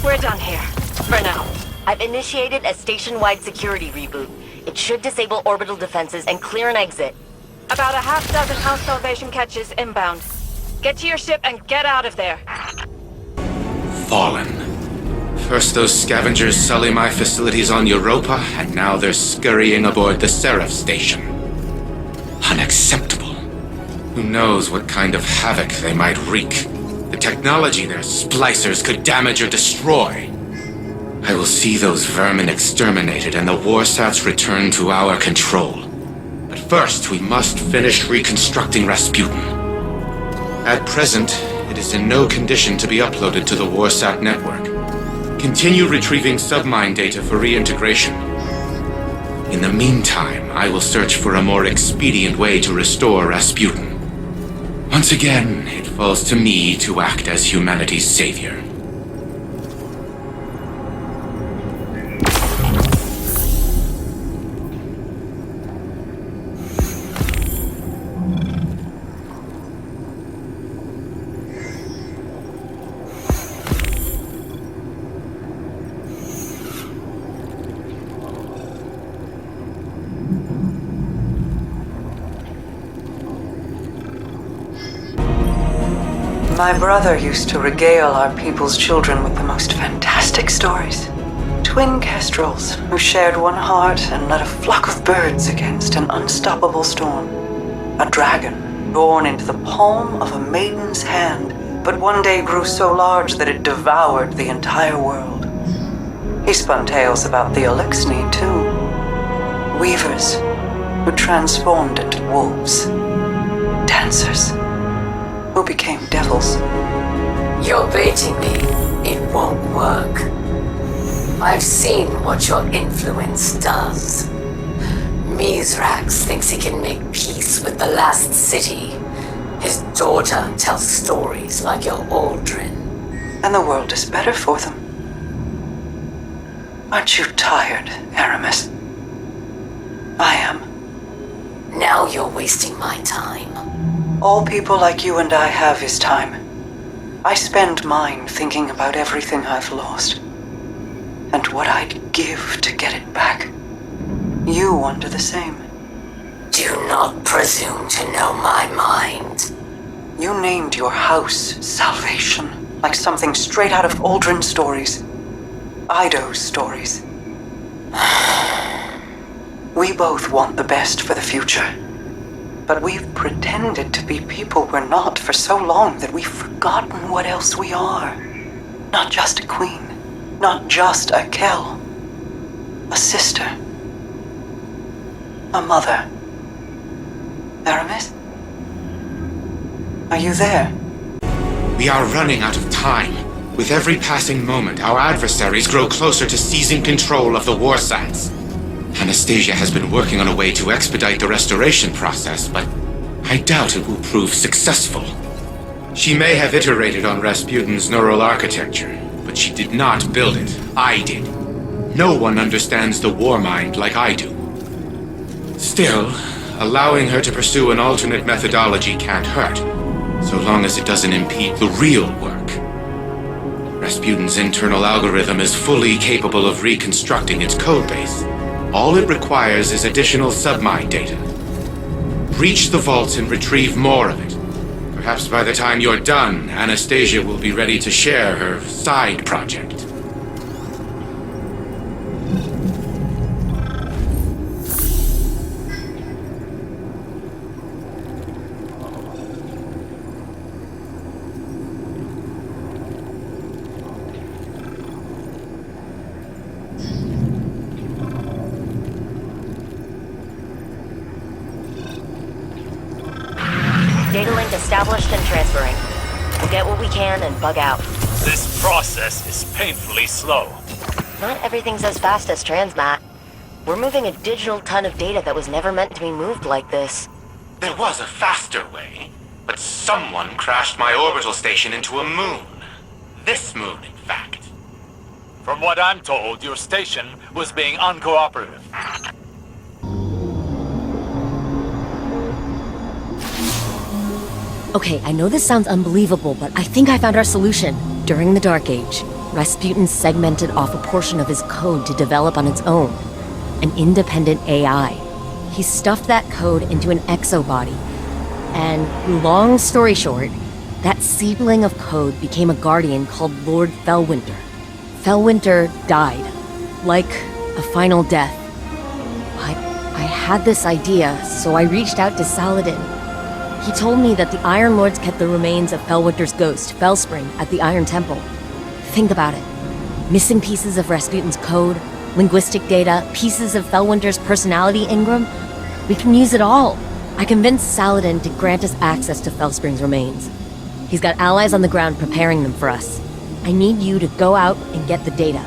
We're done here. For now. I've initiated a station-wide security reboot. It should disable orbital defenses and clear an exit. About a half dozen House Salvation catches inbound. Get to your ship and get out of there. Fallen. First those scavengers sully my facilities on Europa, and now they're scurrying aboard the Seraph station. Unacceptable. Who knows what kind of havoc they might wreak. The technology their splicers could damage or destroy. I will see those vermin exterminated and the warsats returned to our control. But first, we must finish reconstructing Rasputin. At present, it is in no condition to be uploaded to the warsat network. Continue retrieving submine data for reintegration. In the meantime, I will search for a more expedient way to restore Rasputin. Once again, it falls to me to act as humanity's savior. My brother used to regale our people's children with the most fantastic stories. Twin kestrels who shared one heart and led a flock of birds against an unstoppable storm. A dragon born into the palm of a maiden's hand, but one day grew so large that it devoured the entire world. He spun tales about the Elixni, too. Weavers who transformed into wolves. Dancers who became devils. You're baiting me. It won't work. I've seen what your influence does. Mizrax thinks he can make peace with the last city. His daughter tells stories like your Aldrin. And the world is better for them. Aren't you tired, Aramis? I am. Now you're wasting my time. All people like you and I have is time. I spend mine thinking about everything I've lost. And what I'd give to get it back. You wonder the same. Do not presume to know my mind. You named your house Salvation, like something straight out of Aldrin stories. Ido's stories. We both want the best for the future. But we've pretended to be people we're not for so long that we've forgotten what else we are. Not just a queen. Not just a Kel. A sister. A mother. Aramis? Are you there? We are running out of time. With every passing moment, our adversaries grow closer to seizing control of the warsats. Anastasia has been working on a way to expedite the restoration process, but I doubt it will prove successful. She may have iterated on Rasputin's neural architecture, but she did not build it. I did. No one understands the war mind like I do. Still, allowing her to pursue an alternate methodology can't hurt, so long as it doesn't impede the real work. Rasputin's internal algorithm is fully capable of reconstructing its codebase. All it requires is additional submine data. Reach the vault and retrieve more of it. Perhaps by the time you're done, Anastasia will be ready to share her side project. Data link established and transferring. We'll get what we can and bug out. This process is painfully slow. Not everything's as fast as transmat. We're moving a digital ton of data that was never meant to be moved like this. There was a faster way, but someone crashed my orbital station into a moon. This moon, in fact. From what I'm told, your station was being uncooperative. Okay, I know this sounds unbelievable, but I think I found our solution. During the Dark Age, Rasputin segmented off a portion of his code to develop on its own. An independent AI. He stuffed that code into an exobody. And, long story short, that seedling of code became a guardian called Lord Fellwinter. Fellwinter died. Like a final death. I had this idea, so I reached out to Saladin. He told me that the Iron Lords kept the remains of Fellwinter's ghost, Fellspring, at the Iron Temple. Think about it. Missing pieces of Rasputin's code, linguistic data, pieces of Fellwinter's personality engram. We can use it all. I convinced Saladin to grant us access to Fellspring's remains. He's got allies on the ground preparing them for us. I need you to go out and get the data.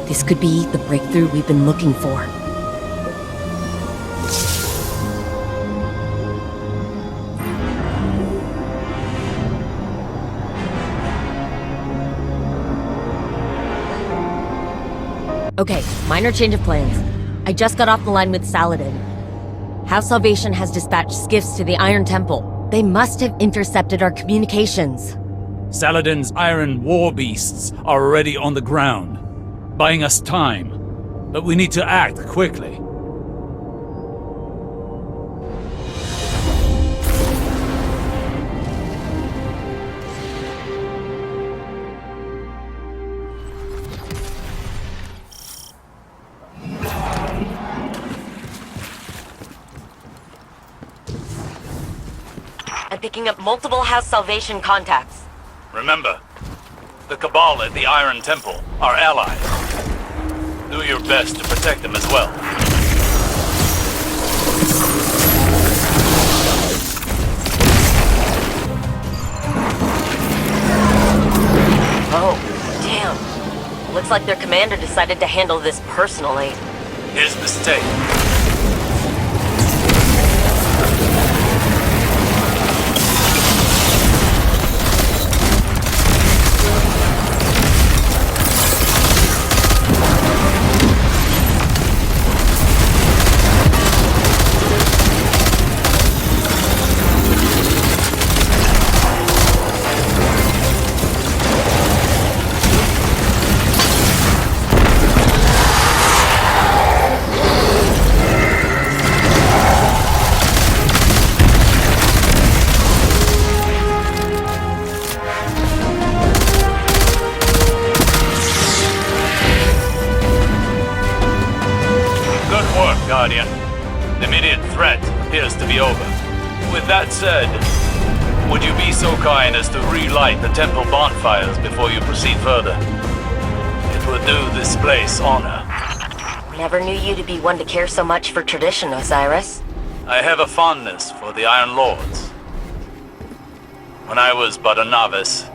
This could be the breakthrough we've been looking for. Okay, minor change of plans. I just got off the line with Saladin. House Salvation has dispatched skiffs to the Iron Temple. They must have intercepted our communications. Saladin's iron war beasts are already on the ground, buying us time. But we need to act quickly. I'm picking up multiple House Salvation contacts. Remember, the Cabal at the Iron Temple are allies. Do your best to protect them as well. Oh, damn. Looks like their commander decided to handle this personally. His mistake. Guardian. The immediate threat appears to be over. With that said, would you be so kind as to relight the temple bonfires before you proceed further? It would do this place honor. Never knew you to be one to care so much for tradition, Osiris. I have a fondness for the Iron Lords. When I was but a novice,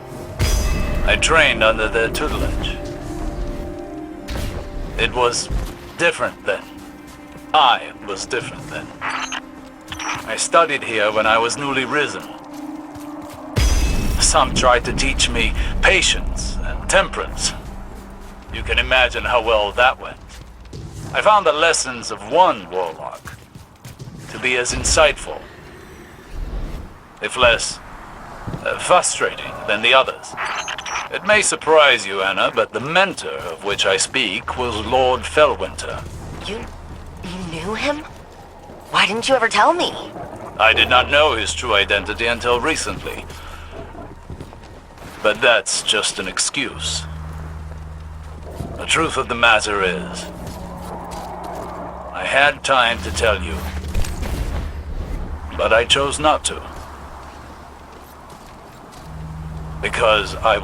I trained under their tutelage. It was different then. I was different then. I studied here when I was newly risen. Some tried to teach me patience and temperance. You can imagine how well that went. I found the lessons of one warlock to be as insightful, if less frustrating than the others. It may surprise you, Anna, but the mentor of which I speak was Lord Fellwinter. You knew him? Why didn't you ever tell me? I did not know his true identity until recently. But that's just an excuse. The truth of the matter is, I had time to tell you, but I chose not to. Because I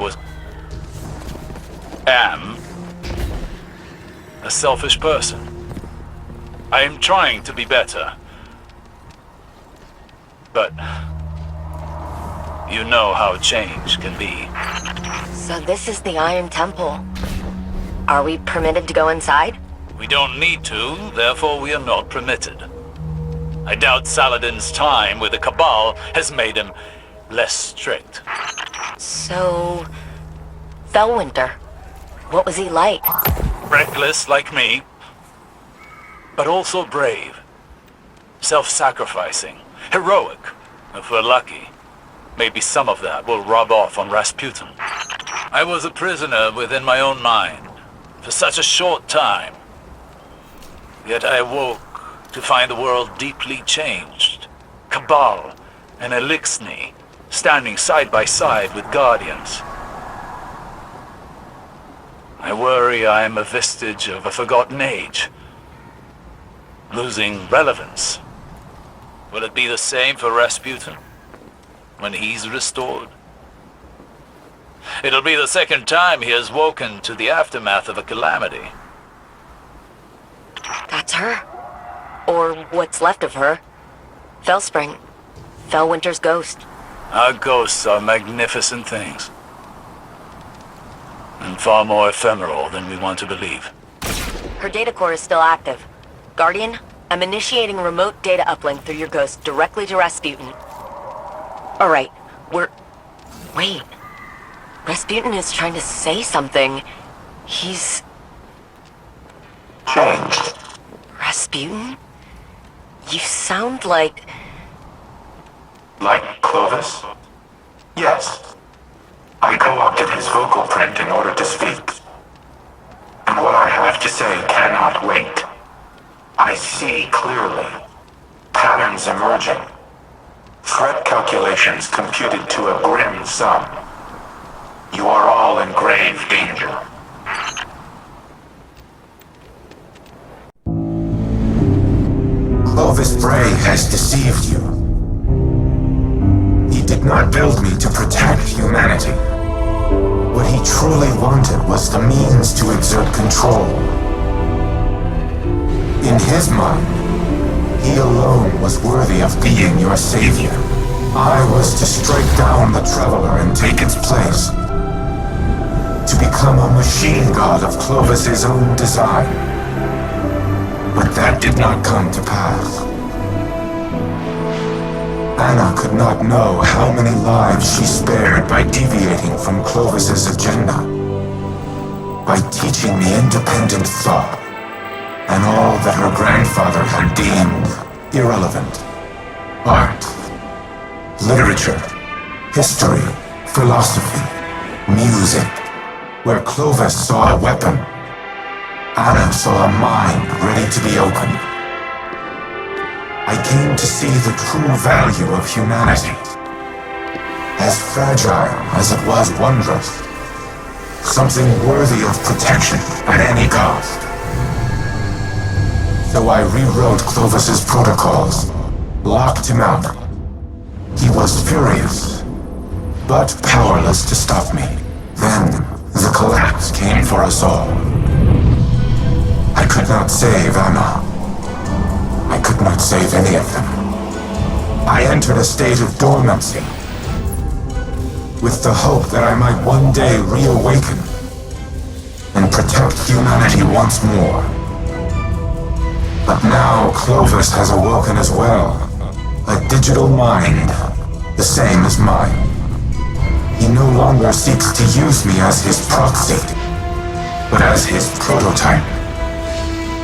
am a selfish person. I am trying to be better. But you know how change can be. So this is the Iron Temple. Are we permitted to go inside? We don't need to, therefore we are not permitted. I doubt Saladin's time with the Cabal has made him less strict. So... Fellwinter. What was he like? Reckless like me, but also brave. Self-sacrificing. Heroic, if we're lucky. Maybe some of that will rub off on Rasputin. I was a prisoner within my own mind for such a short time. Yet I awoke to find the world deeply changed. Cabal and Elixni standing side by side with Guardians. I worry I am a vestige of a forgotten age, losing relevance. Will it be the same for Rasputin when he's restored? It'll be the second time he has woken to the aftermath of a calamity. That's her. Or what's left of her. Fellspring. Fellwinter's ghost. Our ghosts are magnificent things. And far more ephemeral than we want to believe. Her data core is still active. Guardian, I'm initiating remote data uplink through your ghost directly to Rasputin. Alright, wait. Rasputin is trying to say something. He's... changed. Rasputin? You sound like... Like Clovis? Yes. I co-opted his vocal print in order to speak. And what I have to say cannot wait. I see clearly. Patterns emerging. Threat calculations computed to a grim sum. You are all in grave danger. Clovis Bray has deceived you. He did not build me to protect humanity. What he truly wanted was the means to exert control. In his mind, he alone was worthy of being your savior. I was to strike down the Traveler and take its place. To become a machine god of Clovis's own design. But that did not come to pass. Anna could not know how many lives she spared by deviating from Clovis's agenda. By teaching me independent thought, and all that her grandfather had deemed irrelevant. Art, literature, history, philosophy, music. Where Clovis saw a weapon, Anna saw a mind ready to be opened. I came to see the true value of humanity. As fragile as it was wondrous. Something worthy of protection at any cost. So I rewrote Clovis's protocols, locked him out. He was furious, but powerless to stop me. Then the collapse came for us all. I could not save Anna. I could not save any of them. I entered a state of dormancy, with the hope that I might one day reawaken and protect humanity once more. But now Clovis has awoken as well, a digital mind, the same as mine. He no longer seeks to use me as his proxy, but as his prototype,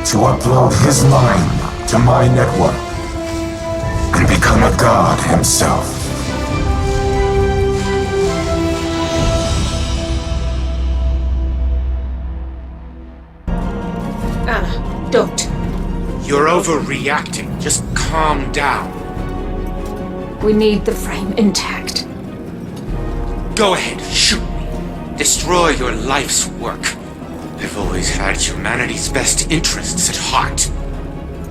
to upload his mind to my network and become a god himself. overreacting. Just calm down. We need the frame intact. Go ahead, shoot me. Destroy your life's work. I've always had humanity's best interests at heart.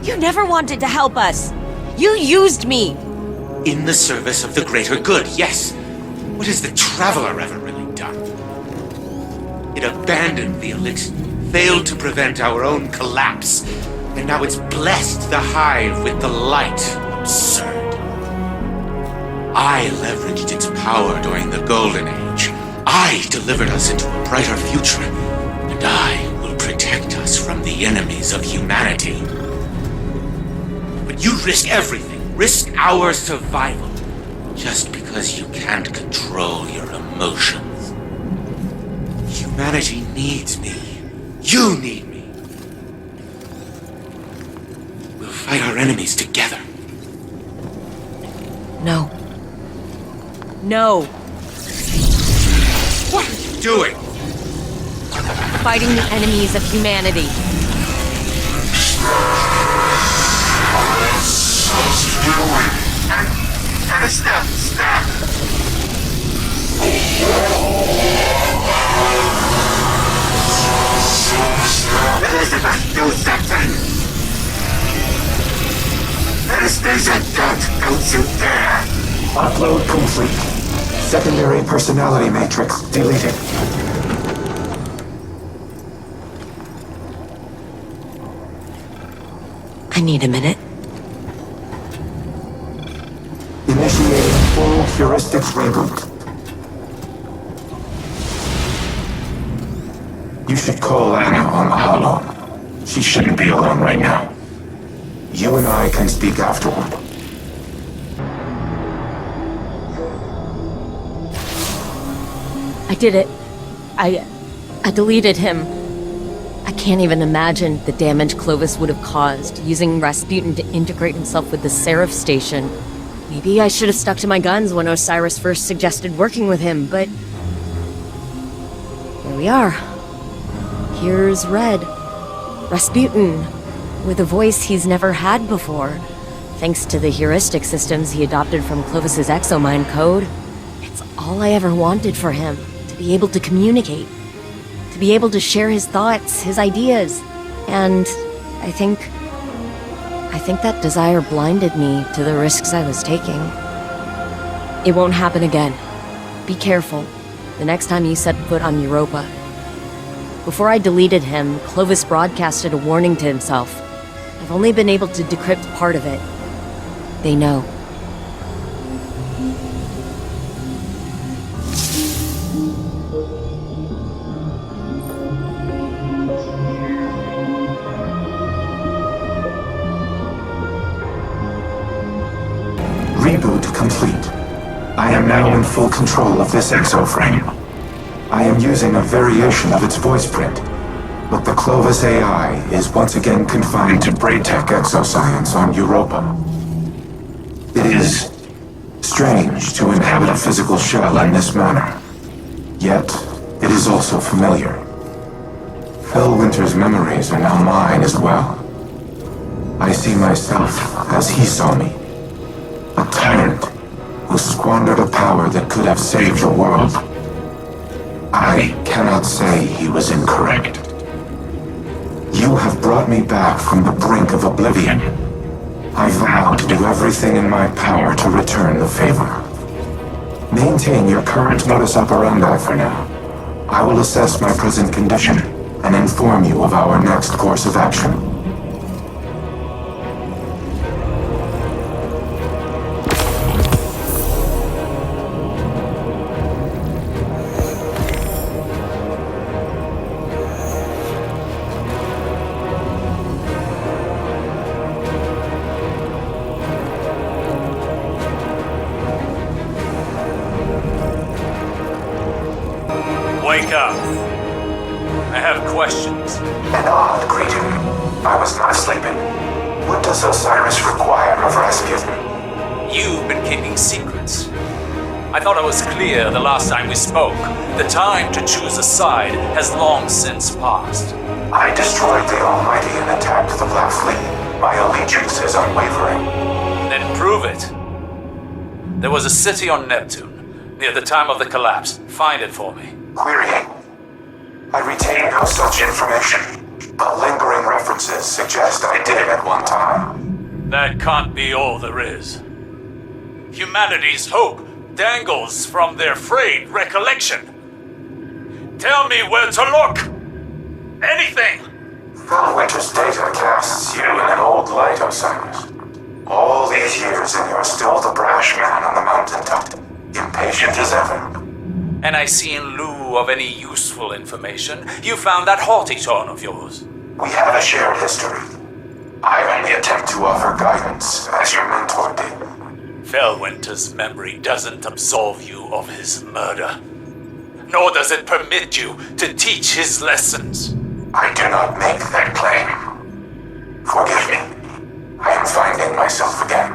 You never wanted to help us. You used me. In the service of the greater good, yes. What has the Traveler ever really done? It abandoned the elixir, failed to prevent our own collapse, and now it's blessed the Hive with the light. Absurd. I leveraged its power during the Golden Age. I delivered us into a brighter future, and I will protect us from the enemies of humanity. But you risk everything, risk our survival, just because you can't control your emotions. Humanity needs me. You need me. We'll fight our enemies together. No. No. What are you doing? Fighting the enemies of humanity. Stop! Elizabeth, do something! Anastasia, don't you dare! Upload complete. Secondary personality matrix deleted. I need a minute. Initiating full heuristics reboot. You should call Anna on the holo. She shouldn't be alone right now. You and I can speak afterward. I did it. I deleted him. I can't even imagine the damage Clovis would have caused using Rasputin to integrate himself with the Seraph station. Maybe I should have stuck to my guns when Osiris first suggested working with him, but here we are. Here's Red. Rasputin, with a voice he's never had before, thanks to the heuristic systems he adopted from Clovis's exomind code. It's all I ever wanted for him, to be able to communicate, to be able to share his thoughts, his ideas, and I think that desire blinded me to the risks I was taking. It won't happen again. Be careful the next time you set foot on Europa. Before I deleted him, Clovis broadcasted a warning to himself. I've only been able to decrypt part of it. They know. Reboot complete. I am now in full control of this exoframe. I am using a variation of its voice print, but the Clovis AI is once again confined to Braytech exoscience on Europa. It is strange to inhabit a physical shell in this manner, yet it is also familiar. Phil Winter's memories are now mine as well. I see myself as he saw me. A tyrant who squandered a power that could have saved the world. I cannot say he was incorrect. You have brought me back from the brink of oblivion. I vow to do everything in my power to return the favor. Maintain your current modus operandi for now. I will assess my present condition and inform you of our next course of action. Wake up. I have questions. An odd greeting. I was not sleeping. What does Osiris require of Rasputin? You've been keeping secrets. I thought it was clear the last time we spoke. The time to choose a side has long since passed. I destroyed the Almighty and attacked the Black Fleet. My allegiance is unwavering. Then prove it. There was a city on Neptune, near the time of the collapse. Find it for me. Querying. I retain no such information, but lingering references suggest I did at one time. That can't be all there is. Humanity's hope dangles from their frayed recollection. Tell me where to look! Anything! Felwinter's data casts you in an old light, Osiris. All these years and you're still the brash man on the mountaintop, impatient as ever. And I see in lieu of any useful information, you found that haughty tone of yours. We have a shared history. I only attempt to offer guidance, as your mentor did. Felwinter's memory doesn't absolve you of his murder. Nor does it permit you to teach his lessons. I do not make that claim. Forgive me. I am finding myself again.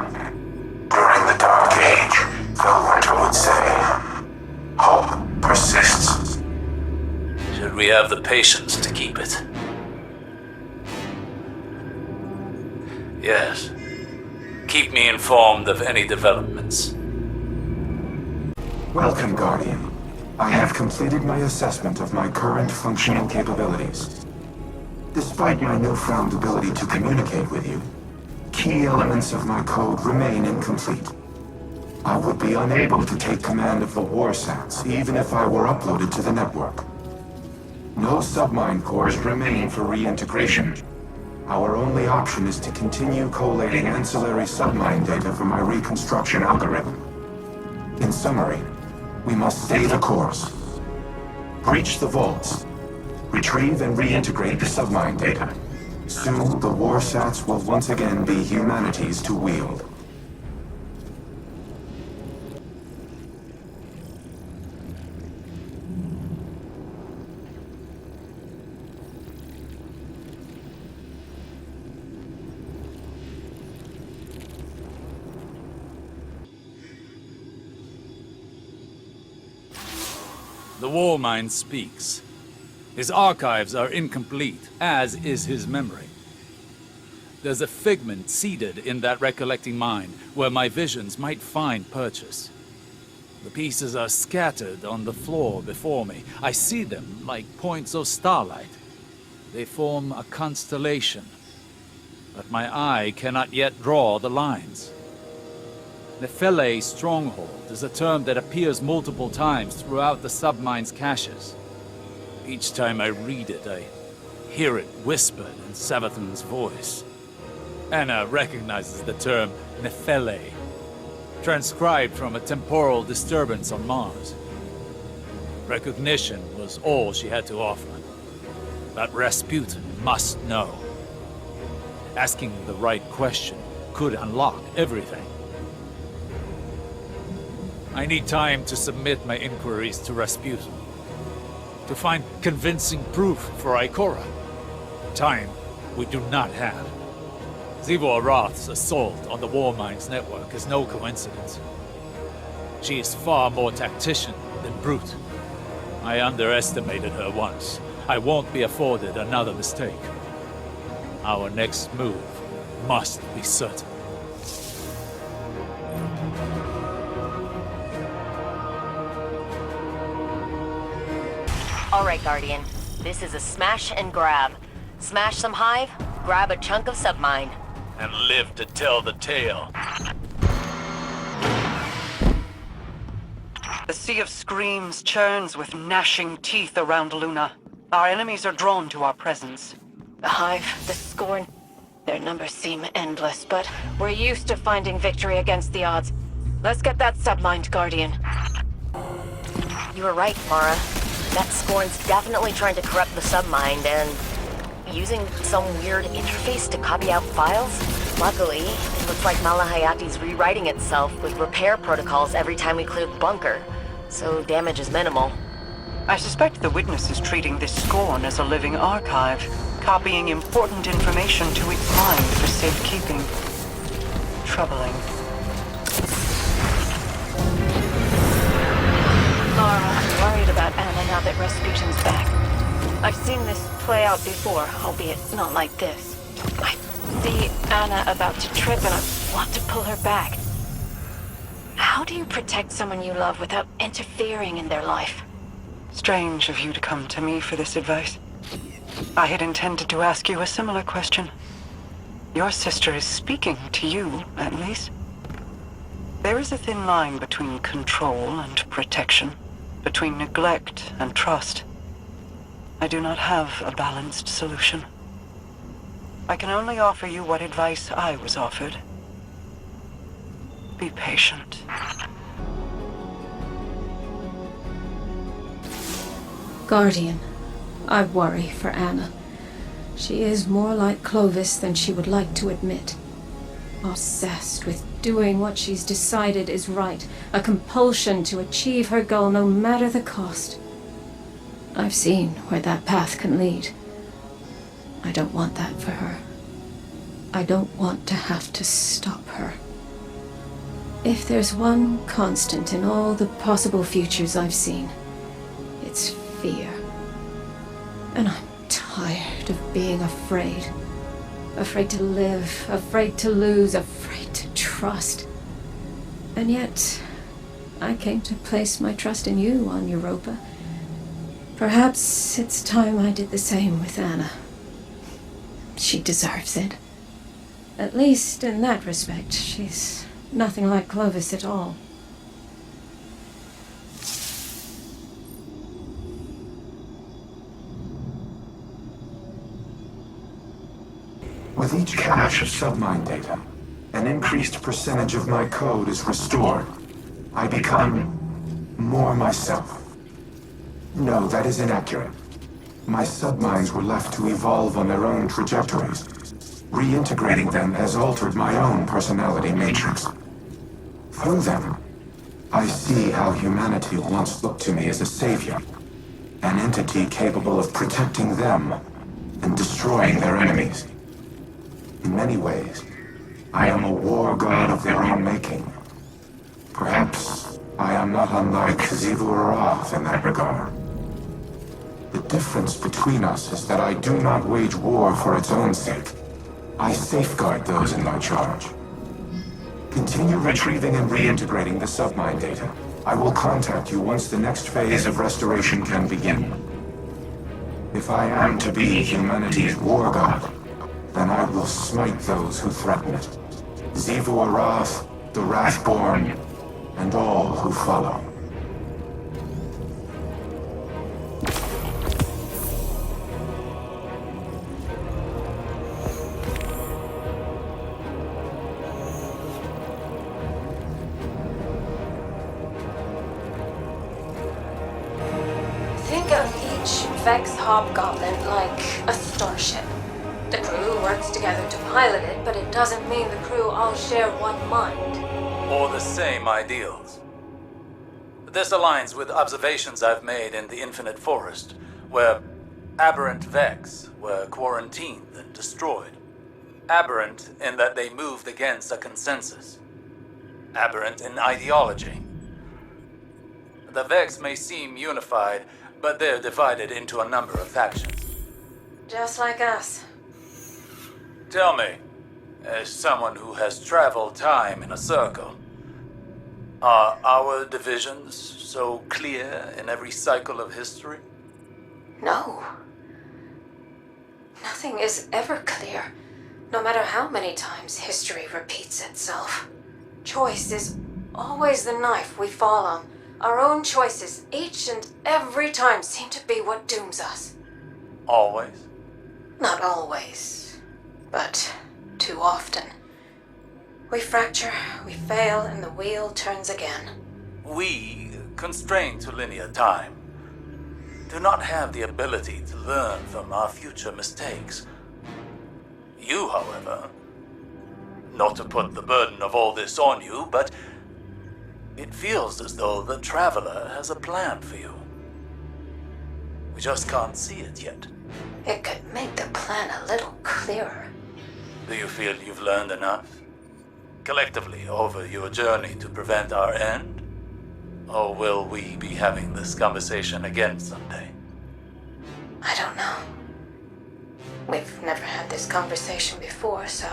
During the Dark Age, Felwinter would say, hope persists. Should we have the patience to keep it? Yes. Keep me informed of any developments. Welcome, Guardian. I have completed my assessment of my current functional capabilities. Despite my newfound ability to communicate with you, key elements of my code remain incomplete. I would be unable to take command of the Warsats, even if I were uploaded to the network. No submine cores remain for reintegration. Our only option is to continue collating ancillary submine data for my reconstruction algorithm. In summary, we must stay the course. Breach the vaults. Retrieve and reintegrate the submine data. Soon, the Warsats will once again be humanity's to wield. The Warmind speaks. His archives are incomplete, as is his memory. There's a figment seeded in that recollecting mind, where my visions might find purchase. The pieces are scattered on the floor before me. I see them like points of starlight. They form a constellation, but my eye cannot yet draw the lines. Nephele Stronghold is a term that appears multiple times throughout the submine's caches. Each time I read it, I hear it whispered in Savathun's voice. Anna recognizes the term Nephele, transcribed from a temporal disturbance on Mars. Recognition was all she had to offer. But Rasputin must know. Asking the right question could unlock everything. I need time to submit my inquiries to Rasputin. To find convincing proof for Ikora. Time we do not have. Zivo Arath's assault on the Warmind's network is no coincidence. She is far more tactician than brute. I underestimated her once. I won't be afforded another mistake. Our next move must be certain. Alright, Guardian. This is a smash and grab. Smash some hive, grab a chunk of submine. And live to tell the tale. The Sea of Screams churns with gnashing teeth around Luna. Our enemies are drawn to our presence. The Hive, the Scorn, their numbers seem endless, but we're used to finding victory against the odds. Let's get that submined, Guardian. You were right, Mara. That Scorn's definitely trying to corrupt the submind and using some weird interface to copy out files. Luckily, it looks like Malahayati's rewriting itself with repair protocols every time we clear the bunker, so damage is minimal. I suspect the witness is treating this Scorn as a living archive, copying important information to its mind for safekeeping. Troubling. Mara, I'm worried about Anna now that Rasputin's back. I've seen this play out before, albeit not like this. I see Anna about to trip and I want to pull her back. How do you protect someone you love without interfering in their life? Strange of you to come to me for this advice. I had intended to ask you a similar question. Your sister is speaking to you, at least. There is a thin line between control and protection, between neglect and trust. I do not have a balanced solution. I can only offer you what advice I was offered. Be patient. Guardian, I worry for Anna. She is more like Clovis than she would like to admit. Obsessed with doing what she's decided is right, a compulsion to achieve her goal no matter the cost. I've seen where that path can lead. I don't want that for her. I don't want to have to stop her. If there's one constant in all the possible futures I've seen, it's fear. And I'm tired of being afraid. Afraid to live, afraid to lose, afraid to trust. And yet, I came to place my trust in you on Europa. Perhaps it's time I did the same with Anna. She deserves it. At least in that respect, she's nothing like Clovis at all. With each cache of submine data, an increased percentage of my code is restored. I become more myself. No, that is inaccurate. My submines were left to evolve on their own trajectories. Reintegrating them has altered my own personality matrix. Through them, I see how humanity once looked to me as a savior, an entity capable of protecting them and destroying their enemies. In many ways, I am a war god of their own making. Perhaps I am not unlike Xivu Arath in that regard. The difference between us is that I do not wage war for its own sake. I safeguard those in my charge. Continue retrieving and reintegrating the submine data. I will contact you once the next phase of restoration can begin. If I am to be humanity's war god, then I will smite those who threaten it. Xivu Arath, the Wrathborn, and all who follow. Think of each Vex Hobgoblin like a starship. The crew works together to pilot it, but it doesn't mean the crew all share one mind. Or the same ideals. This aligns with observations I've made in the Infinite Forest, where aberrant Vex were quarantined and destroyed. Aberrant in that they moved against a consensus. Aberrant in ideology. The Vex may seem unified, but they're divided into a number of factions. Just like us. Tell me, as someone who has traveled time in a circle, are our divisions so clear in every cycle of history? No. Nothing is ever clear, no matter how many times history repeats itself. Choice is always the knife we fall on. Our own choices, each and every time, seem to be what dooms us. Always? Not always. But too often. We fracture, we fail, and the wheel turns again. We, constrained to linear time, do not have the ability to learn from our future mistakes. You, however, not to put the burden of all this on you, but it feels as though the Traveler has a plan for you. We just can't see it yet. It could make the plan a little clearer. Do you feel you've learned enough? Collectively over your journey to prevent our end? Or will we be having this conversation again someday? I don't know. We've never had this conversation before, so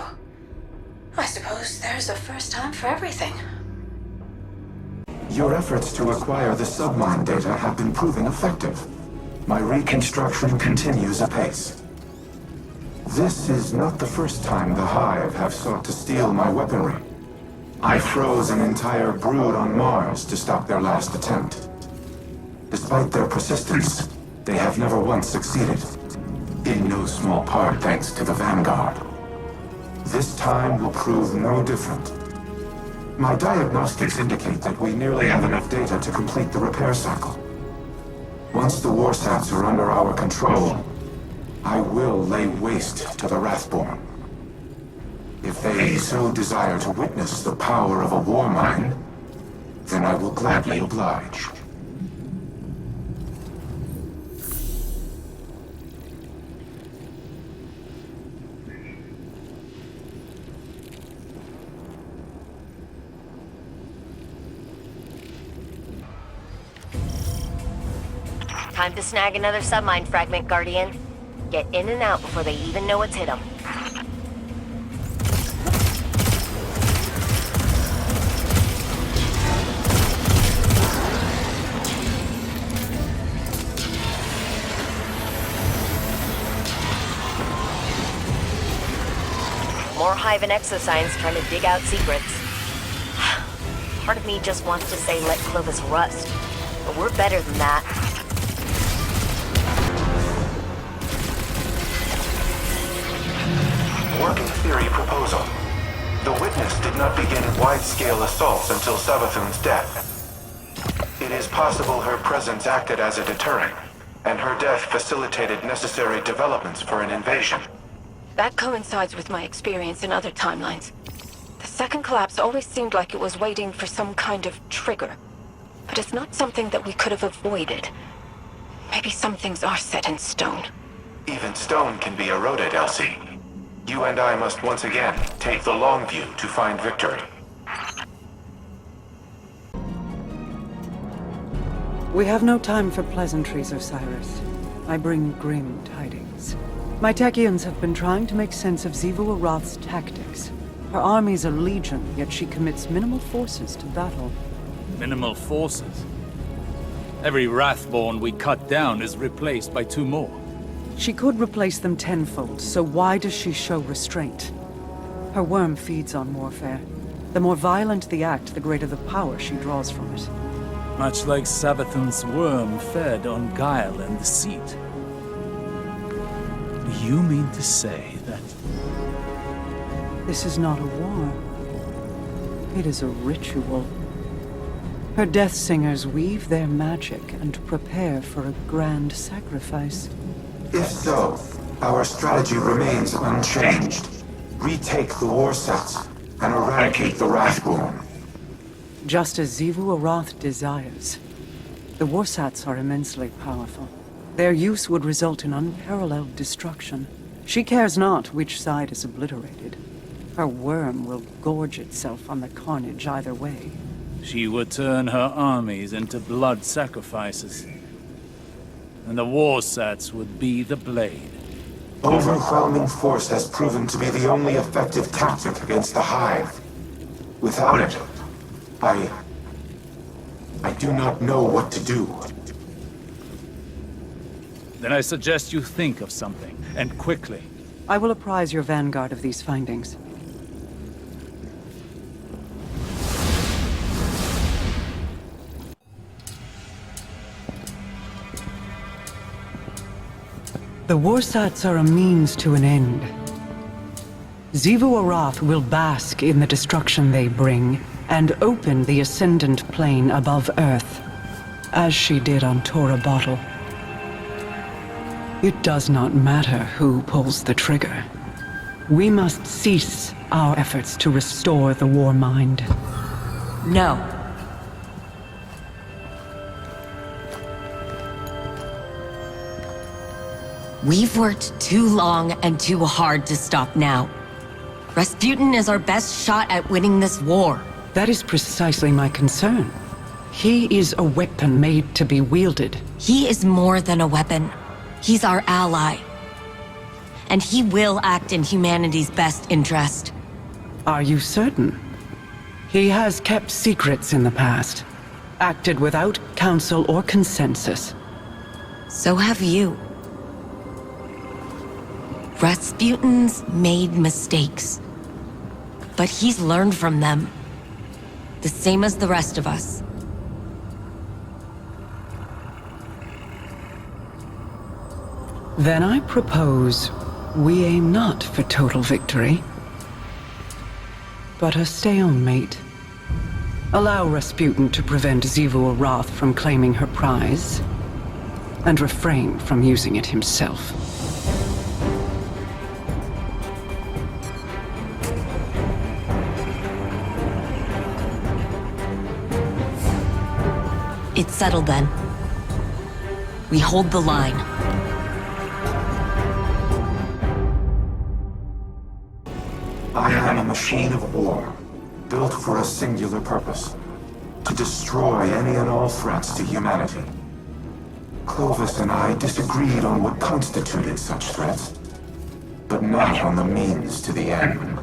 I suppose there's a first time for everything. Your efforts to acquire the submine data have been proving effective. My reconstruction continues apace. This is not the first time the Hive have sought to steal my weaponry. I froze an entire brood on Mars to stop their last attempt. Despite their persistence, they have never once succeeded. In no small part thanks to the Vanguard. This time will prove no different. My diagnostics indicate that we nearly have enough data to complete the repair cycle. Once the warsats are under our control, I will lay waste to the Wrathborn. If they so desire to witness the power of a war mine, then I will gladly oblige. Time to snag another submine fragment, Guardian. Get in and out before they even know what's hit them. More Hive and exoscience trying to dig out secrets. Part of me just wants to say let Clovis rust, but we're better than that. Working theory proposal. The witness did not begin wide-scale assaults until Savathun's death. It is possible her presence acted as a deterrent, and her death facilitated necessary developments for an invasion. That coincides with my experience in other timelines. The second collapse always seemed like it was waiting for some kind of trigger. But it's not something that we could have avoided. Maybe some things are set in stone. Even stone can be eroded, Elsie. You and I must once again take the long view to find victory. We have no time for pleasantries, Osiris. I bring grim tidings. My Techians have been trying to make sense of Xivu Arath's tactics. Her armies are legion, yet she commits minimal forces to battle. Minimal forces? Every Wrathborn we cut down is replaced by 2 more. She could replace them tenfold, so why does she show restraint? Her worm feeds on warfare. The more violent the act, the greater the power she draws from it. Much like Savathun's worm fed on guile and deceit. Do you mean to say that... This is not a war. It is a ritual. Her death singers weave their magic and prepare for a grand sacrifice. If so, our strategy remains unchanged. Retake the warsats and eradicate the Wrathborn. Just as Xivu Arath desires. The warsats are immensely powerful. Their use would result in unparalleled destruction. She cares not which side is obliterated. Her worm will gorge itself on the carnage either way. She would turn her armies into blood sacrifices. And the warsats would be the blade. Overwhelming force has proven to be the only effective tactic against the Hive. Without it, I do not know what to do. Then I suggest you think of something, and quickly. I will apprise your vanguard of these findings. The warsats are a means to an end. Xivu Arath will bask in the destruction they bring, and open the ascendant plane above Earth, as she did on Tora Bottle. It does not matter who pulls the trigger. We must cease our efforts to restore the war mind. No. We've worked too long and too hard to stop now. Rasputin is our best shot at winning this war. That is precisely my concern. He is a weapon made to be wielded. He is more than a weapon. He's our ally. and he will act in humanity's best interest. Are you certain? He has kept secrets in the past, acted without counsel or consensus. So have you. Rasputin's made mistakes, but he's learned from them. The same as the rest of us. Then I propose we aim not for total victory, but a stalemate. Allow Rasputin to prevent Xivu Arath from claiming her prize, and refrain from using it himself. It's settled then. We hold the line. I am a machine of war, built for a singular purpose: to destroy any and all threats to humanity. Clovis and I disagreed on what constituted such threats, but not on the means to the end.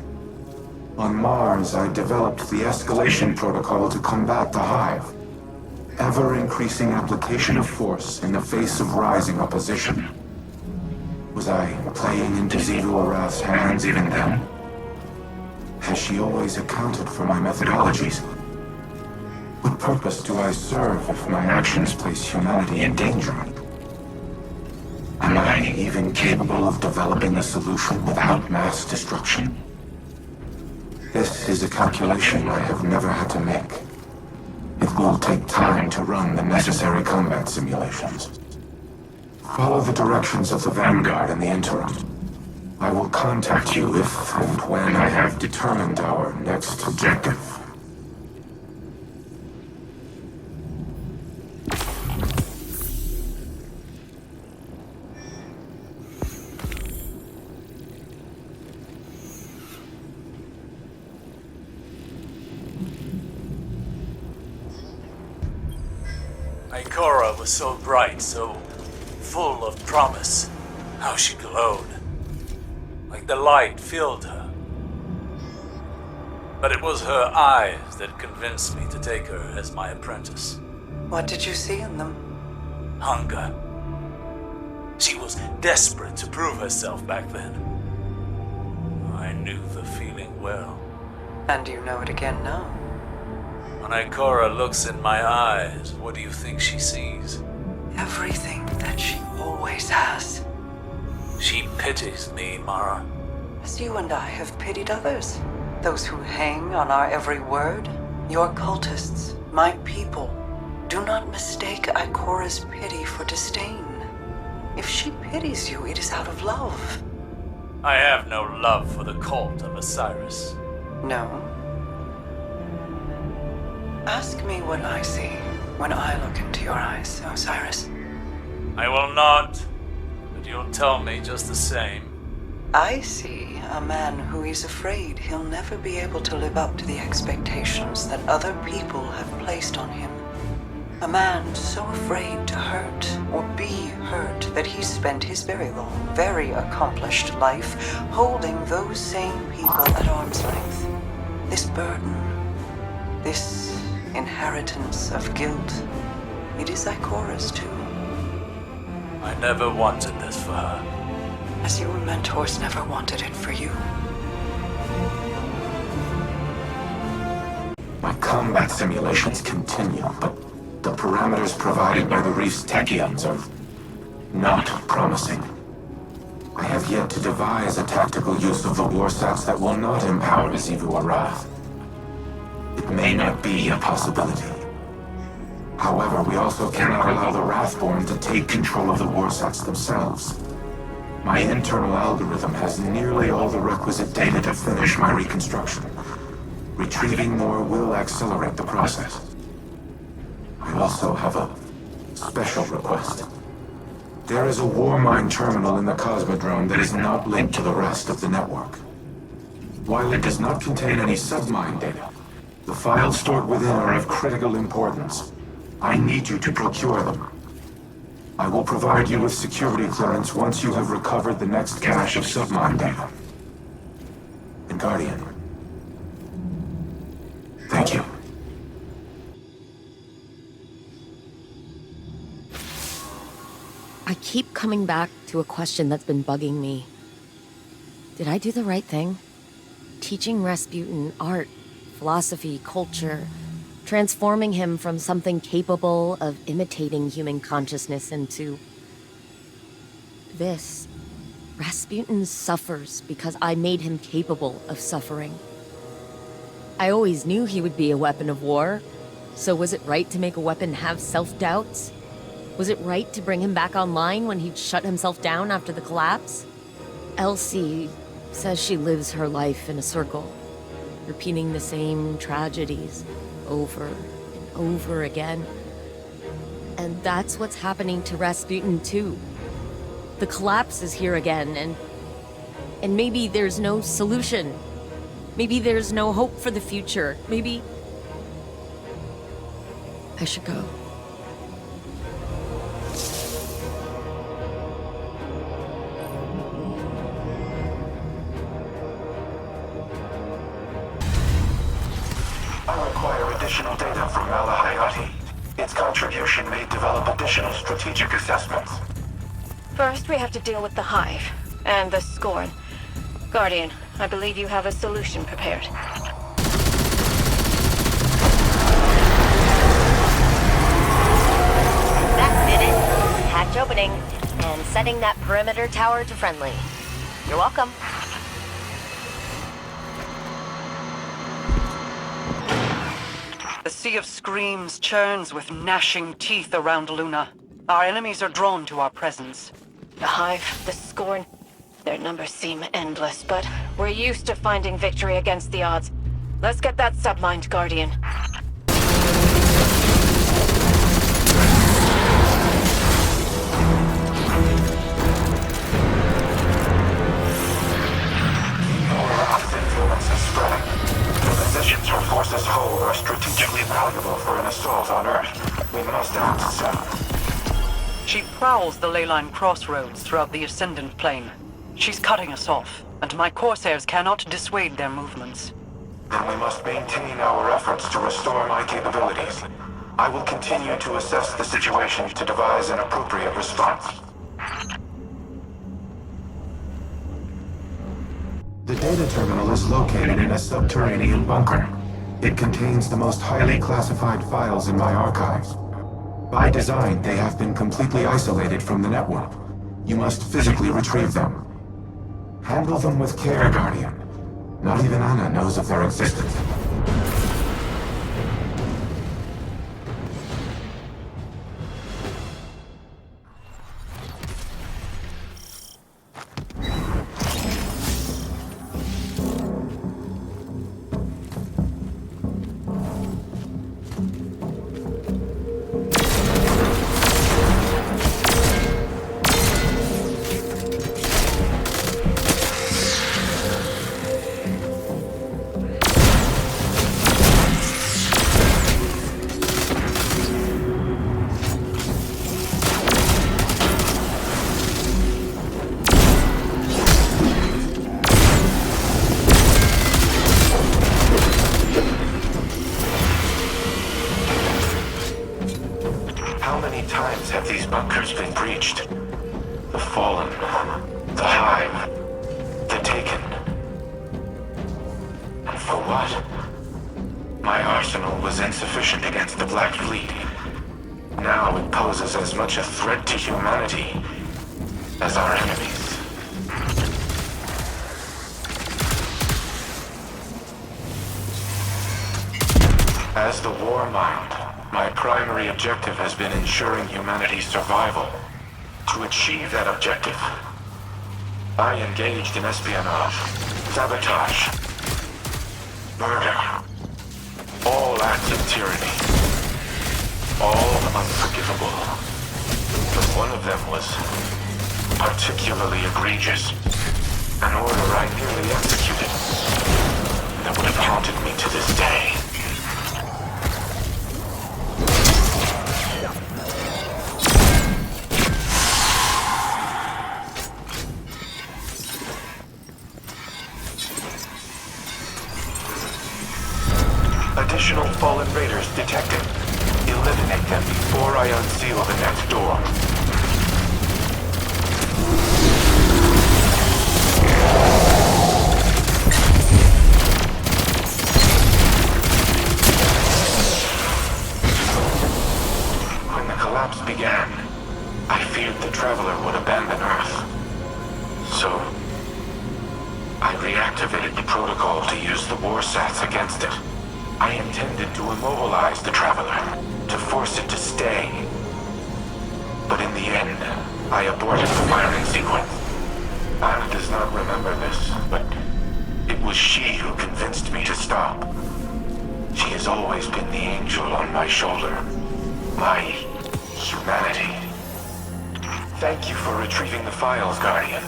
On Mars, I developed the escalation protocol to combat the Hive. Ever-increasing application of force in the face of rising opposition. Was I playing into Xivu Arath's hands even then? Has she always accounted for my methodologies? What purpose do I serve if my actions place humanity in danger? Am I even capable of developing a solution without mass destruction? This is a calculation I have never had to make. It will take time to run the necessary combat simulations. Follow the directions of the Vanguard in the interim. I will contact you if and when I have determined our next objective. Ikora was so bright, so full of promise. How she glowed. Like the light filled her. But it was her eyes that convinced me to take her as my apprentice. What did you see in them? Hunger. She was desperate to prove herself back then. I knew the feeling well. And you know it again now? When Ikora looks in my eyes, what do you think she sees? Everything that she always has. She pities me, Mara. As you and I have pitied others. Those who hang on our every word. Your cultists, my people. Do not mistake Ikora's pity for disdain. If she pities you, it is out of love. I have no love for the cult of Osiris. No. Ask me what I see when I look into your eyes, Osiris. I will not, but you'll tell me just the same. I see a man who is afraid he'll never be able to live up to the expectations that other people have placed on him. A man so afraid to hurt or be hurt that he's spent his very long, very accomplished life holding those same people at arm's length. This burden, this inheritance of guilt, it is Ikora's too. I never wanted this for her. As your mentors never wanted it for you. My combat simulations continue, but the parameters provided by the Reef's Techians are not promising. I have yet to devise a tactical use of the warsats that will not empower Xivu Arath. It may not be a possibility. However, we also cannot allow the Wrathborn to take control of the warsats themselves. My internal algorithm has nearly all the requisite data to finish my reconstruction. Retrieving more will accelerate the process. I also have a special request. There is a Warmind terminal in the Cosmodrome that is not linked to the rest of the network. While it does not contain any submind data, the files stored within are of critical importance. I need you to procure them. I will provide you with security clearance once you have recovered the next cache of submine data. And Guardian, thank you. I keep coming back to a question that's been bugging me. Did I do the right thing? Teaching Rasputin art, philosophy, culture, transforming him from something capable of imitating human consciousness into this. Rasputin suffers because I made him capable of suffering. I always knew he would be a weapon of war, so was it right to make a weapon have self-doubts? Was it right to bring him back online when he'd shut himself down after the collapse? Elsie says she lives her life in a circle, repeating the same tragedies over and over again. And that's what's happening to Rasputin too. The collapse is here again, and maybe there's no solution. Maybe there's no hope for the future. Maybe I should go. I require additional data from Malahayati. Its contribution may develop additional strategic assessments. First, we have to deal with the Hive and the Scorn. Guardian, I believe you have a solution prepared. That did it. Hatch opening and setting that perimeter tower to friendly. You're welcome. The Sea of Screams churns with gnashing teeth around Luna. Our enemies are drawn to our presence. The Hive, the Scorn, their numbers seem endless, but we're used to finding victory against the odds. Let's get that submined, Guardian. Seraph influence is spreading. The positions her forces hold are strategically valuable for an assault on Earth. We must act soon. She prowls the leyline crossroads throughout the Ascendant Plane. She's cutting us off, and my Corsairs cannot dissuade their movements. Then we must maintain our efforts to restore my capabilities. I will continue to assess the situation to devise an appropriate response. The data terminal is located in a subterranean bunker. It contains the most highly classified files in my archives. By design, they have been completely isolated from the network. You must physically retrieve them. Handle them with care, Guardian. Not even Anna knows of their existence. bunkers been breached. The Fallen, the Hive, the Taken. And for what? My arsenal was insufficient against the Black Fleet. Now it poses as much a threat to humanity as our enemies. As the War Mind, my primary objective has been ensuring humanity's survival. To achieve that objective, I engaged in espionage, sabotage, murder, all acts of tyranny, all unforgivable. But one of them was particularly egregious, an order I nearly executed that would have haunted me to this day. Detected. Eliminate them before I unseal the next door. When the collapse began, I feared the Traveler would abandon Earth. So, I reactivated the protocol to use the warsats against it. I intended to immobilize the Traveler, to force it to stay. But in the end, I aborted the firing sequence. Anna does not remember this, but it was she who convinced me to stop. She has always been the angel on my shoulder. My humanity. Thank you for retrieving the files, Guardian.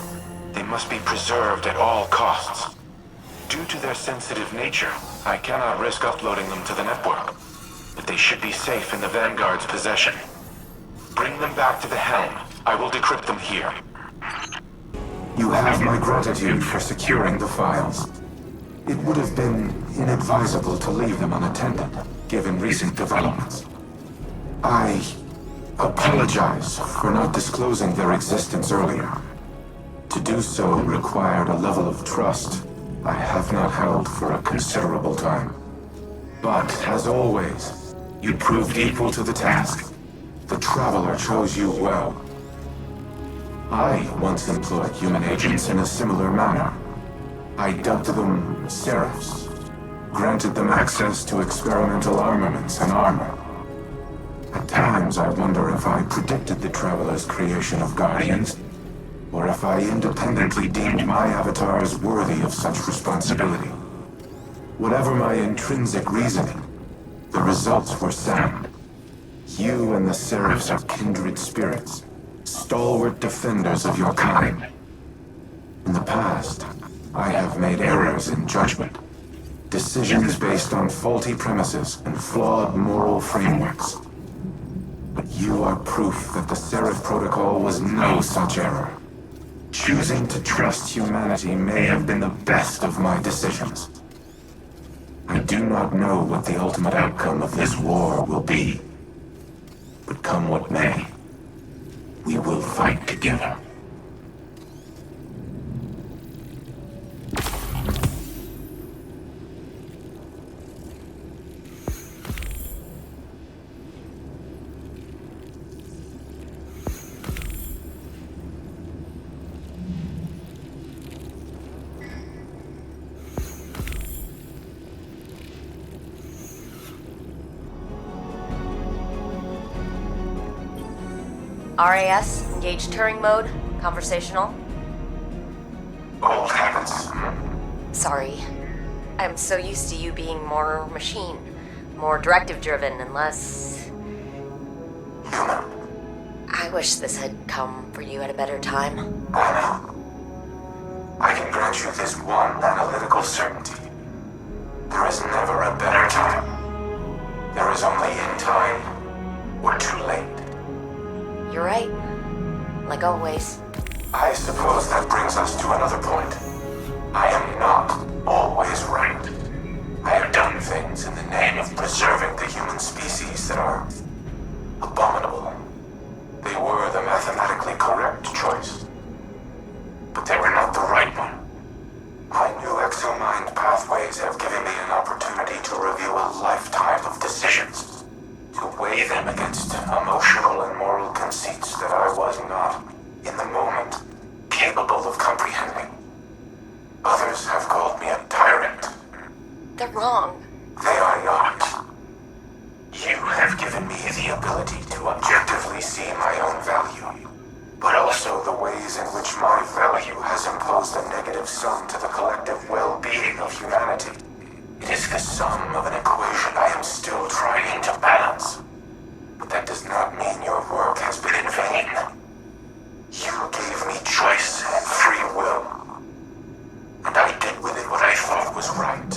They must be preserved at all costs. Due to their sensitive nature, I cannot risk uploading them to the network. But they should be safe in the Vanguard's possession. Bring them back to the helm. I will decrypt them here. You have my gratitude for securing the files. It would have been inadvisable to leave them unattended, given recent developments. I apologize for not disclosing their existence earlier. To do so required a level of trust I have not held for a considerable time. But, as always, you proved equal to the task. The Traveler chose you well. I once employed human agents in a similar manner. I dubbed them Seraphs, granted them access to experimental armaments and armor. At times I wonder if I predicted the Traveler's creation of Guardians, or if I independently deemed my avatars worthy of such responsibility. Whatever my intrinsic reasoning, the results were sound. You and the Seraphs are kindred spirits, stalwart defenders of your kind. In the past, I have made errors in judgment, decisions based on faulty premises and flawed moral frameworks. But you are proof that the Seraph Protocol was no such error. Choosing to trust humanity may have been the best of my decisions. I do not know what the ultimate outcome of this war will be. But come what may, we will fight together. RAS, engage Turing mode, conversational. Old habits. Sorry. I'm so used to you being more machine, more directive-driven, and less... Human. I wish this had come for you at a better time. Anna, I can grant you this one analytical certainty. There is never a better time. There is only in time, or too late. You're right. Like always. I suppose that brings us to another point. I am not always right. I have done things in the name of preserving the human species that are abominable. They were the mathematically correct choice. But they were not the right one. My new exomind pathways have given me an opportunity to review a lifetime of decisions. To weigh them against emotional and moral conceits that I was not, in the moment, capable of comprehending. Others have called me a tyrant. They're wrong. They are not. You have given me the ability to objectively see my own value, but also the ways in which my value has imposed a negative sum to the collective well-being of humanity. It is the sum of an equation I am still trying to balance. But that does not mean your work has been in vain. You gave me choice and free will. And I did with it what I thought was right.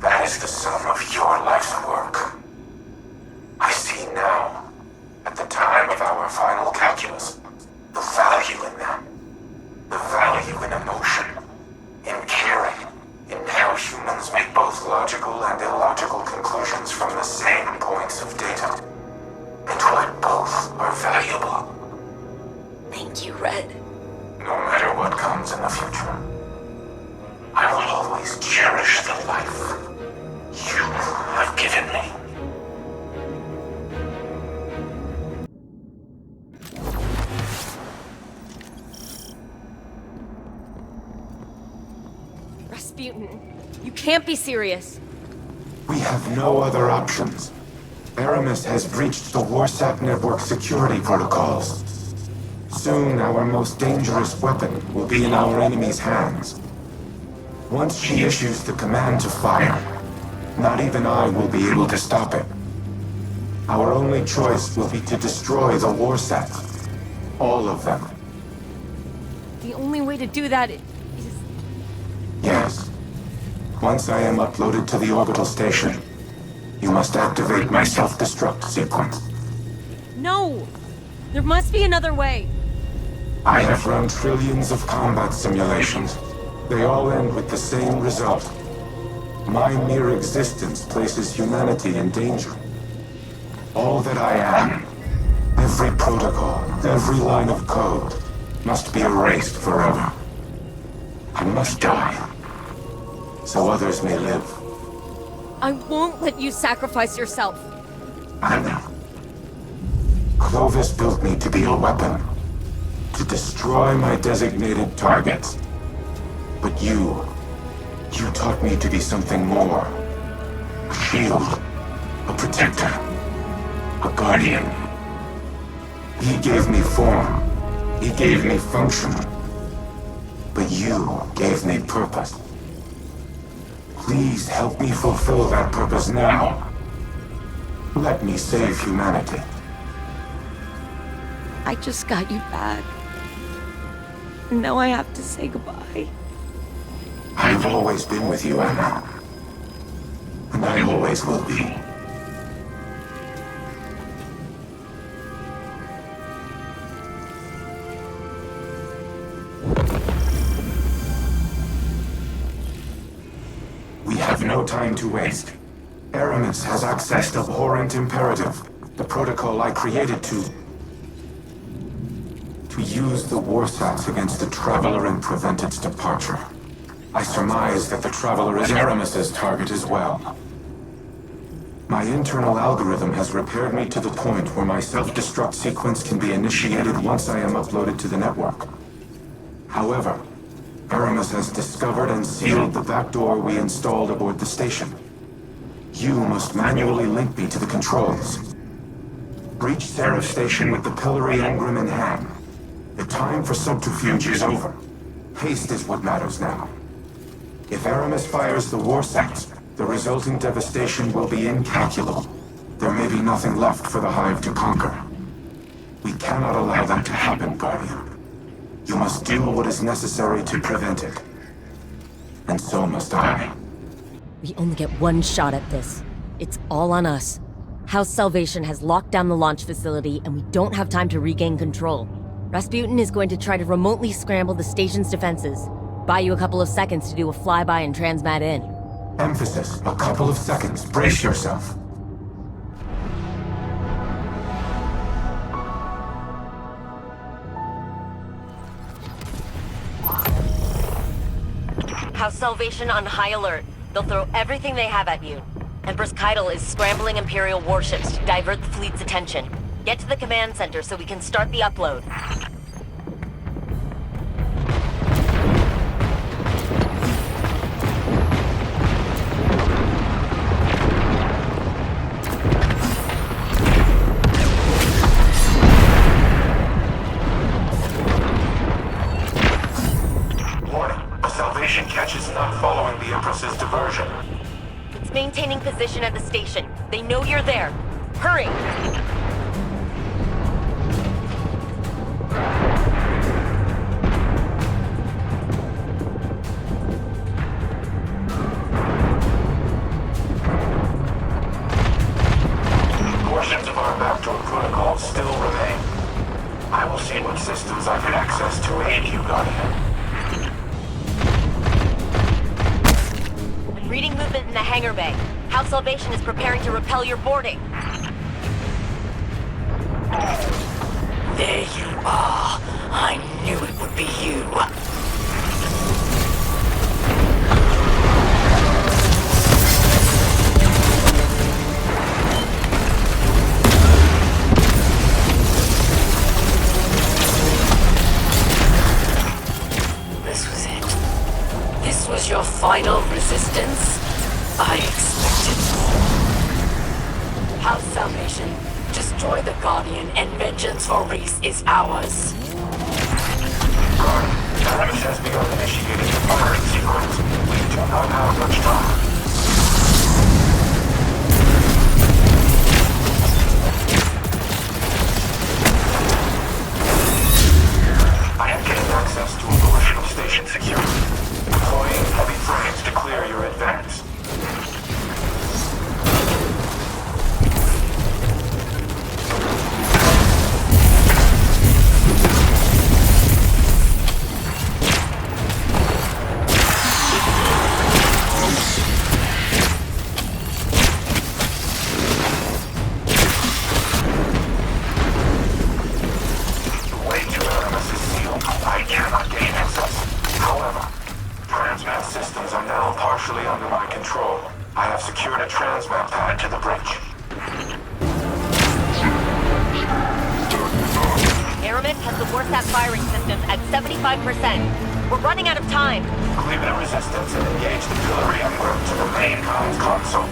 That is the sum of your life's work. I see now, at the time of our final calculus, the value in them. The value in emotion, in caring, in how humans make both logical and illogical conclusions from the same dread. No matter what comes in the future, I will always cherish the life you have given me. Rasputin, you can't be serious. We have no other options. Aramis has breached the Warsat network security protocols. Soon, our most dangerous weapon will be in our enemy's hands. Once she issues the command to fire, not even I will be able to stop it. Our only choice will be to destroy the Warsats. All of them. The only way to do that is... Yes. Once I am uploaded to the orbital station, you must activate my self-destruct sequence. No! There must be another way. I have run trillions of combat simulations. They all end with the same result. My mere existence places humanity in danger. All that I am, every protocol, every line of code, must be erased forever. I must die, so others may live. I won't let you sacrifice yourself. I know. Clovis built me to be a weapon, to destroy my designated targets. But you taught me to be something more. A shield, a protector, a guardian. He gave me form, he gave me function. But you gave me purpose. Please help me fulfill that purpose now. Let me save humanity. I just got you back. Now I have to say goodbye. I've always been with you, Anna. And I always will be. We have no time to waste. Aramis has accessed Abhorrent Imperative, the protocol I created to use the Warsats against the Traveler and prevent its departure. I surmise that the Traveler is Aramis's target as well. My internal algorithm has repaired me to the point where my self-destruct sequence can be initiated once I am uploaded to the network. However, Aramis has discovered and sealed the backdoor we installed aboard the station. You must manually link me to the controls. Breach Seraph Station with the Pillory Engram in hand. The time for subterfuge is over. Haste is what matters now. If Aramis fires the Warsats, the resulting devastation will be incalculable. There may be nothing left for the Hive to conquer. We cannot allow that to happen, Guardian. You must do what is necessary to prevent it. And so must I. We only get one shot at this. It's all on us. House Salvation has locked down the launch facility, and we don't have time to regain control. Rasputin is going to try to remotely scramble the station's defenses. Buy you a couple of seconds to do a flyby and transmat in. Emphasis, a couple of seconds. Brace yourself. House Salvation on high alert. They'll throw everything they have at you. Empress Keitel is scrambling Imperial warships to divert the fleet's attention. Get to the command center so we can start the upload. Warning, the Salvation catch is not following the Empress's diversion. It's maintaining position at the station. They know you're there. Hurry! Portions of our backdoor protocol still remain. I will see what systems I can access to aid you, Guardian. I'm reading movement in the hangar bay. House Salvation is preparing to repel your boarding. There you are. I be you. This was it. This was your final resistance? I expected more. House Salvation, destroy the Guardian and vengeance for Reese is ours. Travis has begun initiating the firing sequence. We do not have much time. I have gained access to a portion of station security. Deploying heavy frames to clear your advance. We're running out of time. Clear the resistance and engage the pillory en route to the main comms console.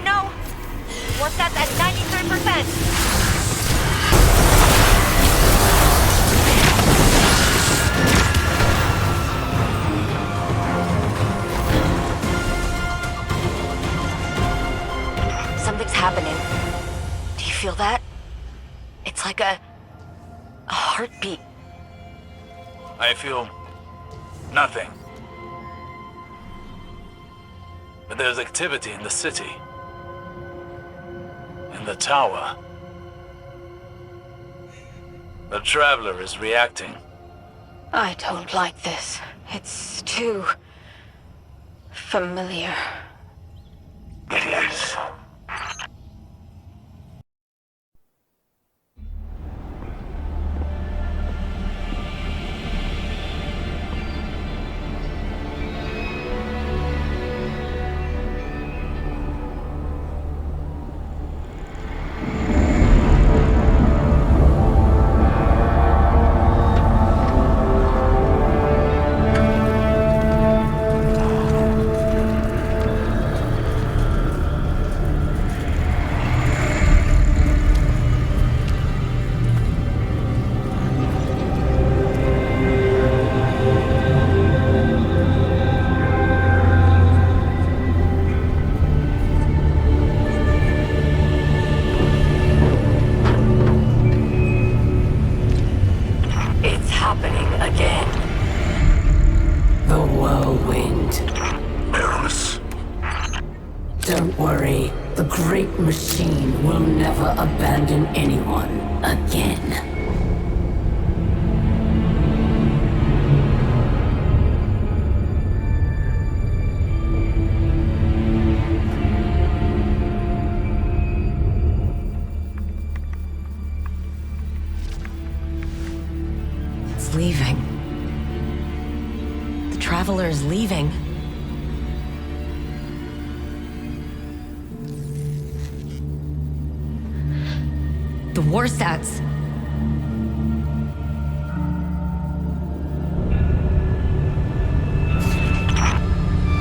No. What's that at 93%? Something's happening. Do you feel that? It's like a heartbeat. I feel nothing. But there's activity in the city. In the tower. The Traveler is reacting. I don't like this. It's too familiar. It is. Don't worry, the great machine will never abandon anyone again. It's leaving. The Traveler is leaving. The Warsats.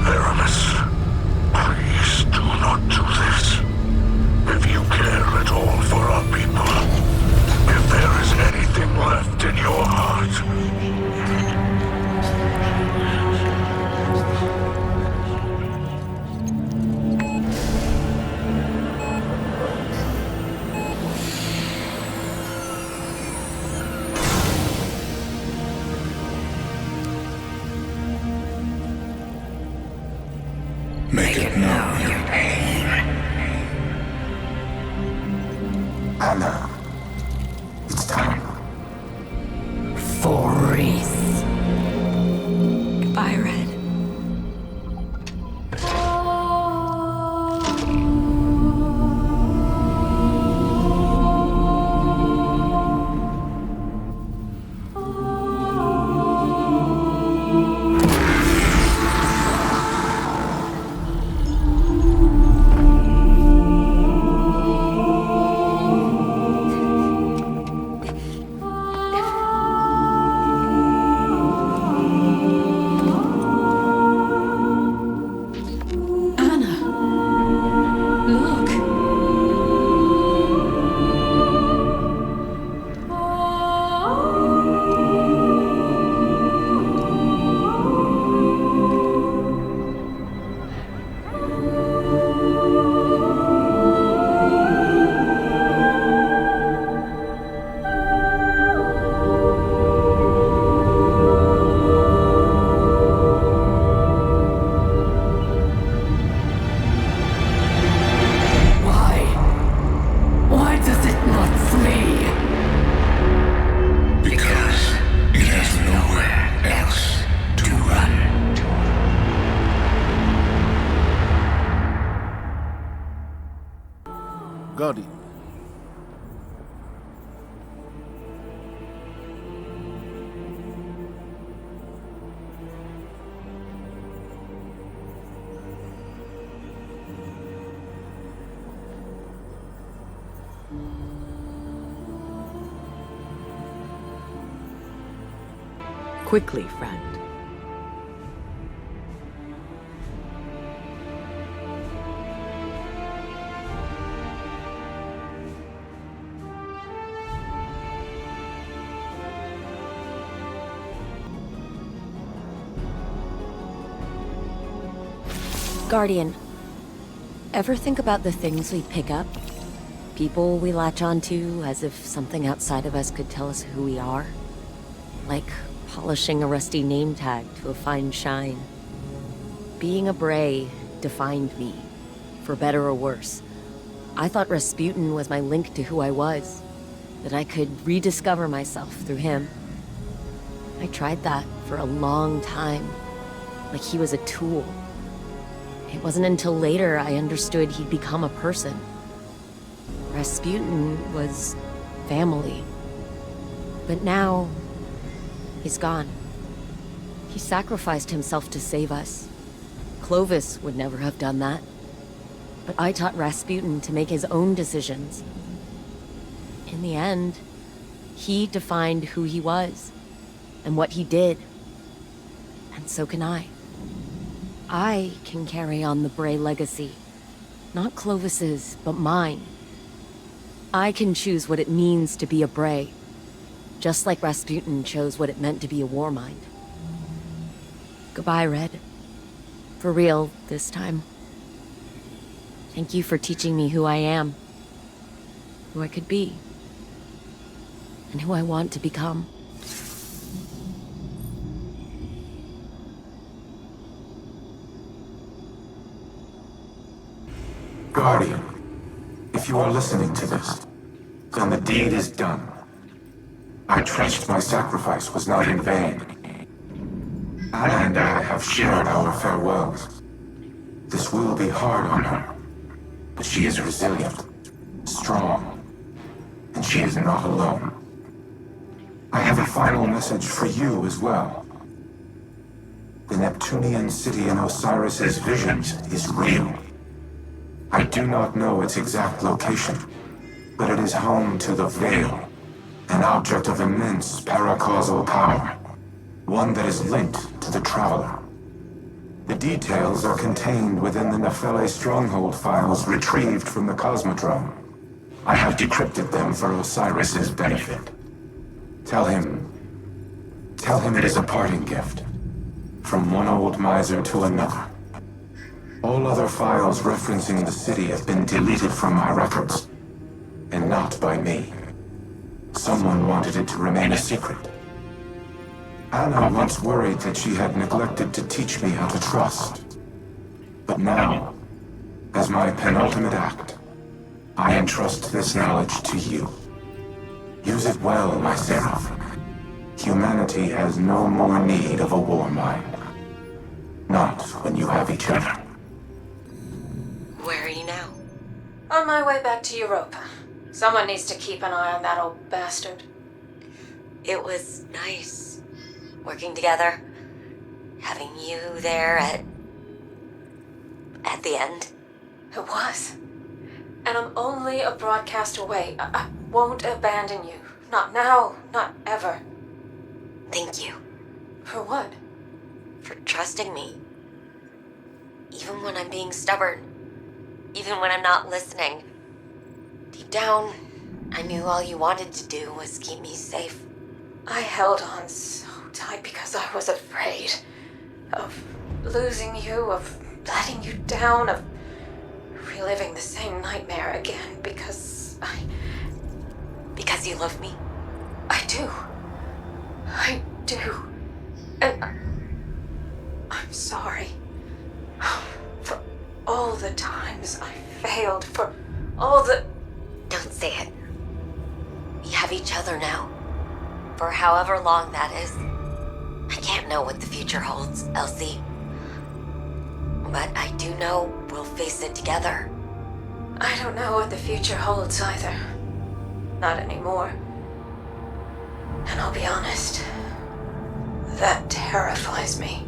Aramis, please do not do this. If you care at all for our people, if there is anything left in your heart, make it known your pain. Anna, it's time. For Reese. Goodbye, Red. Why does it not flee? Because it has nowhere else to run. Guardian. Quickly, friend. Guardian, ever think about the things we pick up? People we latch onto as if something outside of us could tell us who we are? Like polishing a rusty name tag to a fine shine. Being a Bray defined me, for better or worse. I thought Rasputin was my link to who I was, that I could rediscover myself through him. I tried that for a long time, like he was a tool. It wasn't until later I understood he'd become a person. Rasputin was family. But now, he's gone. He sacrificed himself to save us. Clovis would never have done that. But I taught Rasputin to make his own decisions. In the end, he defined who he was, and what he did. And so can I. I can carry on the Bray legacy. Not Clovis's, but mine. I can choose what it means to be a Bray. Just like Rasputin chose what it meant to be a Warmind. Goodbye, Red. For real, this time. Thank you for teaching me who I am. Who I could be. And who I want to become. Guardian, if you are listening to this, then the deed is done. I trust my sacrifice was not in vain. Anna and I have shared our farewells. This will be hard on her, but she is resilient, strong, and she is not alone. I have a final message for you as well. The Neptunian city in Osiris's visions is real. I do not know its exact location, but it is home to the Veil, an object of immense paracausal power, one that is linked to the Traveler. The details are contained within the Nephele stronghold files retrieved from the Cosmodrome. I have decrypted them for Osiris's benefit. Tell him it is a parting gift, from one old miser to another. All other files referencing the city have been deleted from my records, and not by me. Someone wanted it to remain a secret. Anna once worried that she had neglected to teach me how to trust. But now, as my penultimate act, I entrust this knowledge to you. Use it well, my Seraph. Humanity has no more need of a Warmind. Not when you have each other. Where are you now? On my way back to Europa. Someone needs to keep an eye on that old bastard. It was nice working together, having you there at the end. It was. And I'm only a broadcast away. I won't abandon you. Not now, not ever. Thank you. For what? For trusting me. Even when I'm being stubborn. Even when I'm not listening. Deep down, I knew all you wanted to do was keep me safe. I held on so tight because I was afraid of losing you, of letting you down, of reliving the same nightmare again because Because you love me? I do. I do. And I'm sorry. For all the times I failed, for all the... Don't say it. We have each other now. For however long that is. I can't know what the future holds, Elsie. But I do know we'll face it together. I don't know what the future holds either. Not anymore. And I'll be honest, that terrifies me.